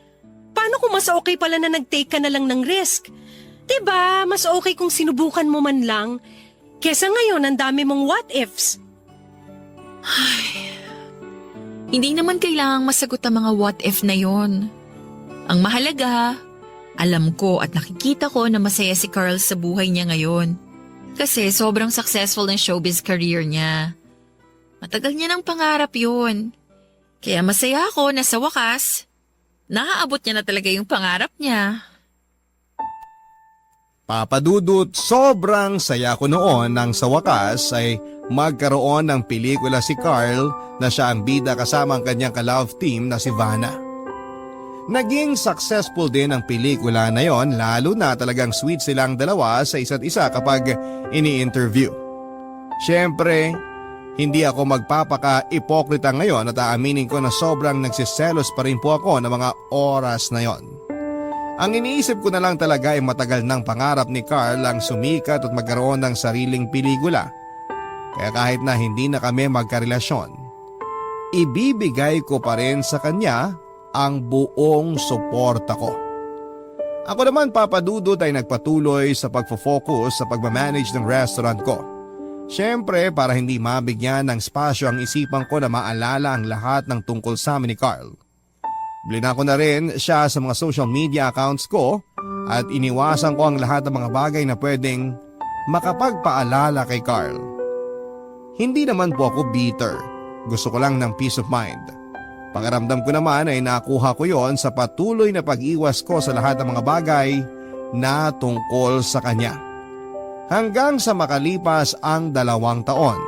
Paano kung mas okay pala na nag-take ka na lang ng risk? Diba, mas okay kung sinubukan mo man lang, kesa ngayon ang dami mong what ifs. Hindi naman kailangang masagot ang mga what if na yon. Ang mahalaga, alam ko at nakikita ko na masaya si Carl sa buhay niya ngayon. Kasi sobrang successful ng showbiz career niya. Matagal niya ng pangarap yun. Kaya masaya ako na sa wakas, naaabot niya na talaga yung pangarap niya. Papa Dudut, sobrang saya ko noon nang sa wakas ay magkaroon ng pelikula si Carl na siya ang bida kasama ang kanyang ka-love team na si Vanna. Naging successful din ang pelikula na yon, lalo na talagang sweet silang dalawa sa isa't isa kapag ini-interview. Siyempre, hindi ako magpapaka-ipokrita ngayon at aaminin ko na sobrang nagsiselos pa rin po ako ng mga oras na yon. Ang iniisip ko na lang talaga ay matagal ng pangarap ni Carl ang sumikat at magkaroon ng sariling pelikula. Kaya kahit na hindi na kami magkarelasyon, ibibigay ko pa rin sa kanya ang buong suporta ko. Ako naman, Papa Dudut, ay nagpatuloy sa pagfo-focus sa pagmamanage ng restaurant ko. Siyempre, para hindi mabigyan ng spasyo ang isipan ko na maalala ang lahat ng tungkol sa amin ni Carl. Blina ko na rin siya sa mga social media accounts ko at iniwasan ko ang lahat ng mga bagay na pwedeng makapagpaalala kay Carl. Hindi naman po ako bitter. Gusto ko lang ng peace of mind. Pakiramdam ko naman ay nakuha ko yon sa patuloy na pag-iwas ko sa lahat ng mga bagay na tungkol sa kanya. Hanggang sa makalipas ang 2 taon,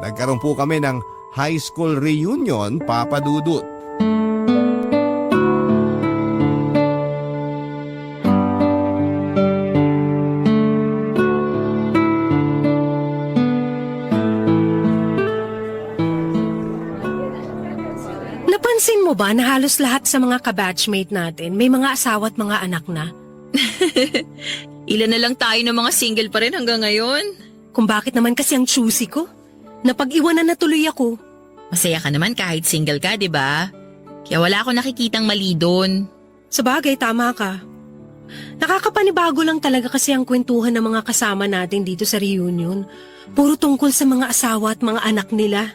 nagkaroon po kami ng high school reunion, Papa Dudut. Napansin mo ba na halos lahat sa mga kabatchmate natin may mga asawa at mga anak na? Ilan na lang tayo ng mga single pa rin hanggang ngayon. Kung bakit naman kasi ang choosy ko? Napag-iwanan na tuloy ako. Masaya ka naman kahit single ka, di ba? Kaya wala akong nakikitang mali doon. Sabagay, tama ka. Nakakapanibago lang talaga kasi ang kwentuhan ng mga kasama natin dito sa reunion. Puro tungkol sa mga asawa at mga anak nila.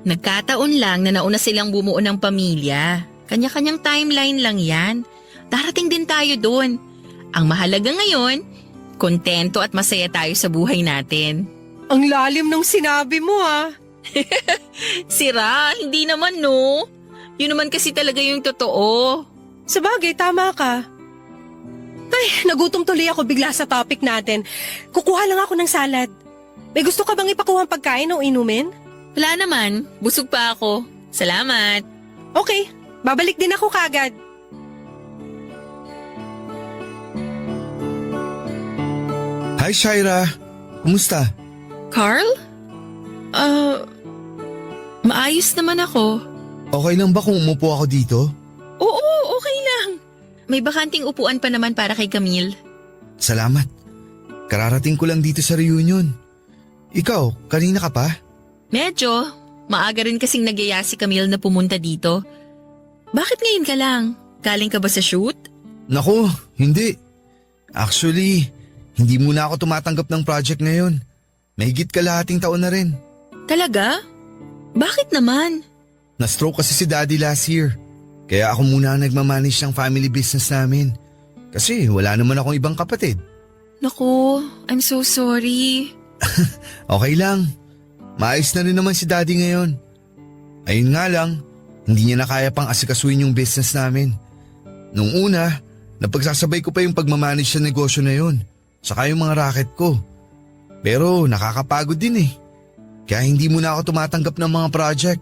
Nagkataon lang na nauna silang bumuo ng pamilya. Kanya-kanyang timeline lang yan. Darating din tayo doon. Ang mahalaga ngayon, Kontento at masaya tayo sa buhay natin. Ang lalim ng sinabi mo Sira, hindi naman no. Yun naman kasi talaga yung totoo. Sabagay, tama ka. Ay, nagutom tuloy ako bigla sa topic natin. Kukuha lang ako ng salad. May gusto ka bang ipakuha pagkain o inumin? Wala naman, busog pa ako. Salamat. Okay, babalik din ako kagad. Hi, Shaira. Kumusta? Carl? Maayos naman ako. Okay lang ba kung umupo ako dito? Oo, okay lang. May bakanting upuan pa naman para kay Camille. Salamat. Kararating ko lang dito sa reunion. Ikaw, kanina ka pa? Medyo. Maaga rin kasing nagyaya si Camille na pumunta dito. Bakit ngayon ka lang? Galing ka ba sa shoot? Naku, hindi. Actually, hindi muna ako tumatanggap ng project ngayon. Mahigit kalahating taon na rin. Talaga? Bakit naman? Na-stroke kasi si Daddy last year. Kaya ako muna ang nagmamanage ng family business namin. Kasi wala naman akong ibang kapatid. Naku, I'm so sorry. Okay lang. Maayos na rin naman si Daddy ngayon. Ayun nga lang, hindi niya na kaya pang asikasuhin yung business namin. Nung una, napagsasabay ko pa yung pagmamanage sa negosyo na yun. Saka yung mga racket ko. Pero nakakapagod din eh. Kaya hindi muna ako tumatanggap ng mga project.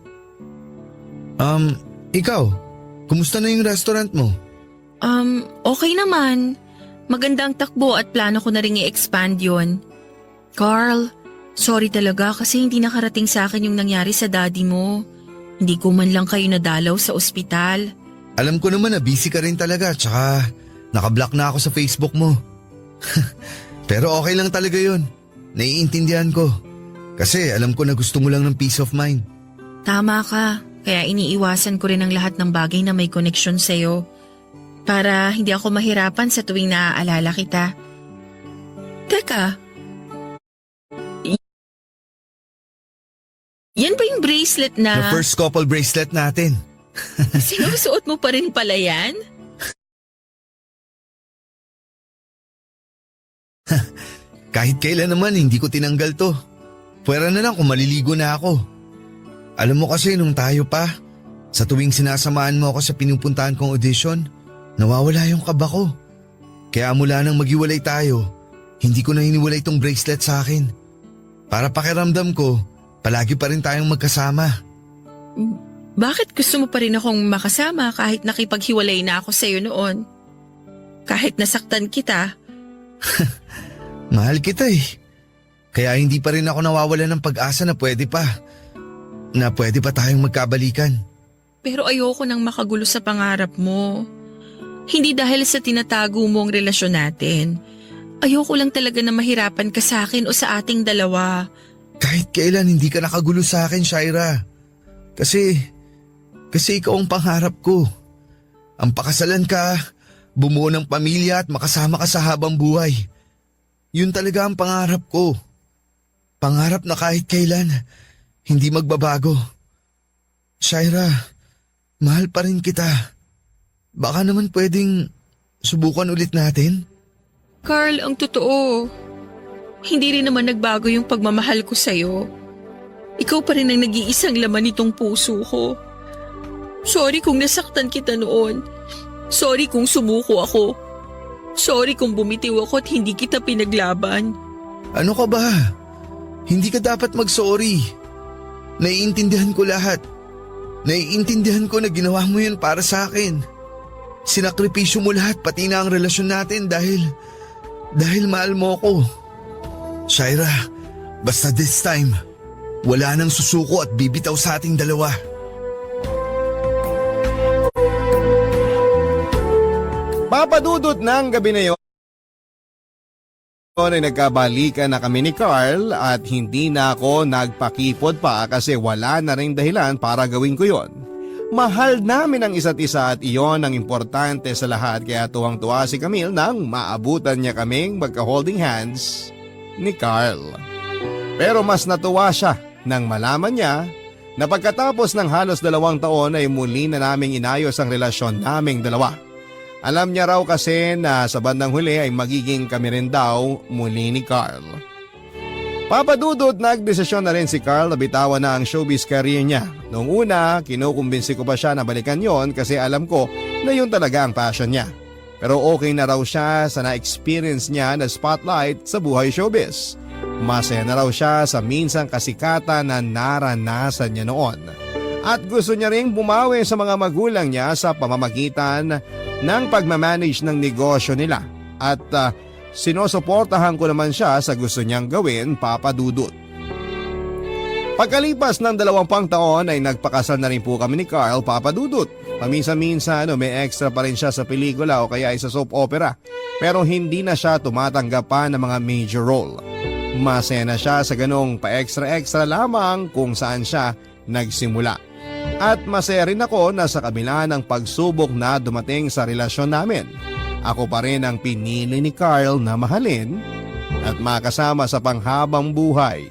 Ikaw, kumusta na yung restaurant mo? Okay naman. Magandang takbo at plano ko na rin i-expand yun. Carl, sorry talaga kasi hindi nakarating sa akin yung nangyari sa daddy mo. Hindi ko man lang kayo nadalaw sa ospital. Alam ko naman na busy ka rin talaga, tsaka nakablock na ako sa Facebook mo. Pero okay lang talaga yun. Naiintindihan ko. Kasi alam ko na gusto mo lang ng peace of mind. Tama ka, kaya iniiwasan ko rin ang lahat ng bagay na may koneksyon sa'yo. Para hindi ako mahirapan sa tuwing naaalala kita. Teka. Yan ba yung bracelet The na first couple bracelet natin. sinusuot mo pa rin pala yan? Kahit kailan naman hindi ko tinanggal to. Pwera na lang kung maliligo na ako. Alam mo kasi nung tayo pa, sa tuwing sinasamahan mo ako sa pinupuntahan kong audition, nawawala yung kaba ko. Kaya mula nang maghiwalay tayo, hindi ko na hiniwalay itong bracelet sa akin. Para pakiramdam ko, palagi pa rin tayong magkasama. Bakit gusto mo pa rin akong makasama kahit nakipaghiwalay na ako sa'yo noon? Kahit nasaktan kita? Mahal kita eh. Kaya hindi pa rin ako nawawala ng pag-asa na pwede pa tayong magkabalikan. Pero ayoko nang makagulo sa pangarap mo. Hindi dahil sa tinatago mo ang relasyon natin. Ayoko lang talaga na mahirapan ka sa akin o sa ating dalawa. Kahit kailan hindi ka nakagulo sa akin, Shaira. Kasi ikaw ang pangarap ko. Ang pakasalan ka, bumuo ng pamilya at makasama ka sa habang buhay. Yun talaga ang pangarap ko. Pangarap na kahit kailan, hindi magbabago. Shaira, mahal pa rin kita. Baka naman pwedeng subukan ulit natin? Carl, ang totoo. Hindi rin naman nagbago yung pagmamahal ko sa'yo. Ikaw pa rin ang nag-iisang laman nitong puso ko. Sorry kung nasaktan kita noon. Sorry kung sumuko ako. Sorry kung bumitiw ako at hindi kita pinaglaban. Ano ka ba? Hindi ka dapat mag-sorry. Naiintindihan ko lahat. Naiintindihan ko na ginawa mo yun para sa akin. Sinakripisyo mo lahat pati na ang relasyon natin dahil mahal mo ko. Shaira, basta this time, wala nang susuko at bibitaw sa ating dalawa. Papadudot ng gabi na yon ay nagkabalikan na kami ni Carl at hindi na ako nagpakipot pa kasi wala na rin dahilan para gawin ko yon. Mahal namin ang isa't isa at iyon ang importante sa lahat kaya tuwang-tuwa si Camille nang maabutan niya kaming magka-holding hands ni Carl. Pero mas natuwa siya nang malaman niya na pagkatapos ng halos 2 taon ay muli na naming inayos ang relasyon naming dalawa. Alam niya raw kasi na sa bandang huli ay magiging kami rin daw muli ni Carl. Papa Dudut, nagdesisyon na rin si Carl na bitawan na ang showbiz career niya. Noong una, kinukumbinsi ko pa siya na balikan yon kasi alam ko na yun talaga ang passion niya. Pero okay na raw siya sa na-experience niya na spotlight sa buhay showbiz. Masaya na raw siya sa minsang kasikatan na naranasan niya noon. At gusto niya ring bumawi sa mga magulang niya sa pamamagitan ng pagmamanage ng negosyo nila. At sinusuportahan ko naman siya sa gusto niyang gawin, Papa Dudut. Pagkalipas ng 2 taon ay nagpakasal na rin po kami ni Carl, Papa Dudut. Paminsan-minsan may extra pa rin siya sa pelikula o kaya sa soap opera. Pero hindi na siya tumatanggap pa ng mga major role. Masaya na siya sa ganong pa-extra-extra lamang kung saan siya nagsimula. At masaya rin ako na sa kabila ng pagsubok na dumating sa relasyon namin, ako pa rin ang pinili ni Carl na mahalin at makasama sa panghabang buhay.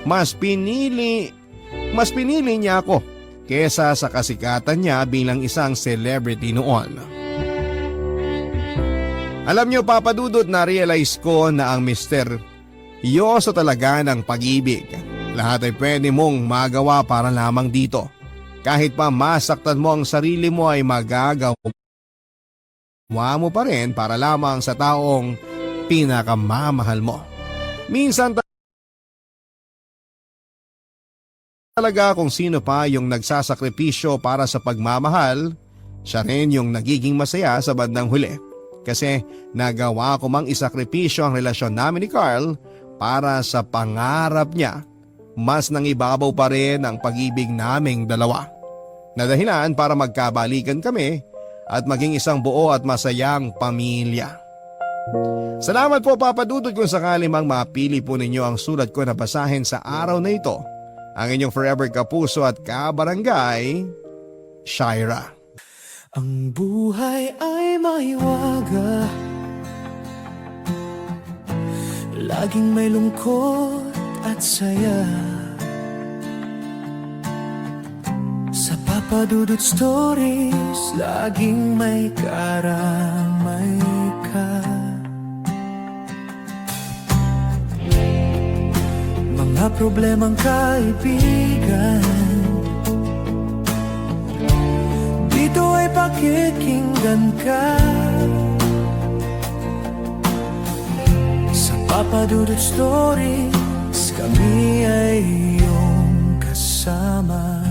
Mas pinili niya ako kesa sa kasikatan niya bilang isang celebrity noon. Alam niyo, Papa Dudut, na-realize ko na ang misteryoso talaga ng pag-ibig. Lahat ay pwede mong magawa para lamang dito. Kahit pa masaktan mo ang sarili mo ay magagawa mo pa rin para lamang sa taong pinakamamahal mo. Minsan talaga kung sino pa yung nagsasakripisyo para sa pagmamahal, siya rin yung nagiging masaya sa bandang huli. Kasi nagawa ko mang isakripisyo ang relasyon namin ni Carl para sa pangarap niya. Mas nangibabaw pa rin ang pag-ibig naming dalawa. Na dahilan para magkabalikan kami at maging isang buo at masayang pamilya. Salamat po, Papa Dudut, kung sakali mang mapili po ninyo ang sulat ko na basahin sa araw na ito. Ang inyong forever kapuso at kabarangay, Shaira. Ang buhay ay maiwaga, laging may lungkot at saya. Sa Papa Dudut Stories, laging may karamay ka. Mga problemang kaibigan, dito ay pakikinggan ka. Sa Papa Dudut Stories, kami ay iyong kasama.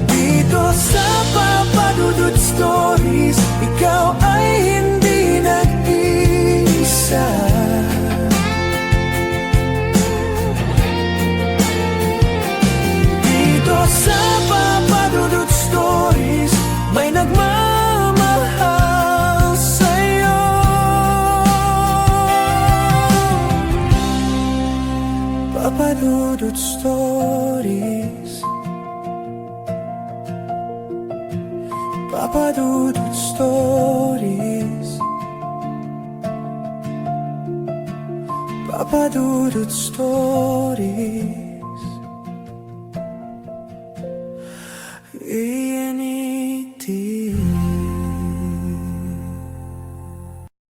Dito sa Papa Dudut Stories, ikaw ay hindi nag-iisa. Dito sa Papa Dudut Stories, may nagmamahal sa'yo. Papa Dudut Stories, Papa Dudut Stories, Papa Dudut Stories.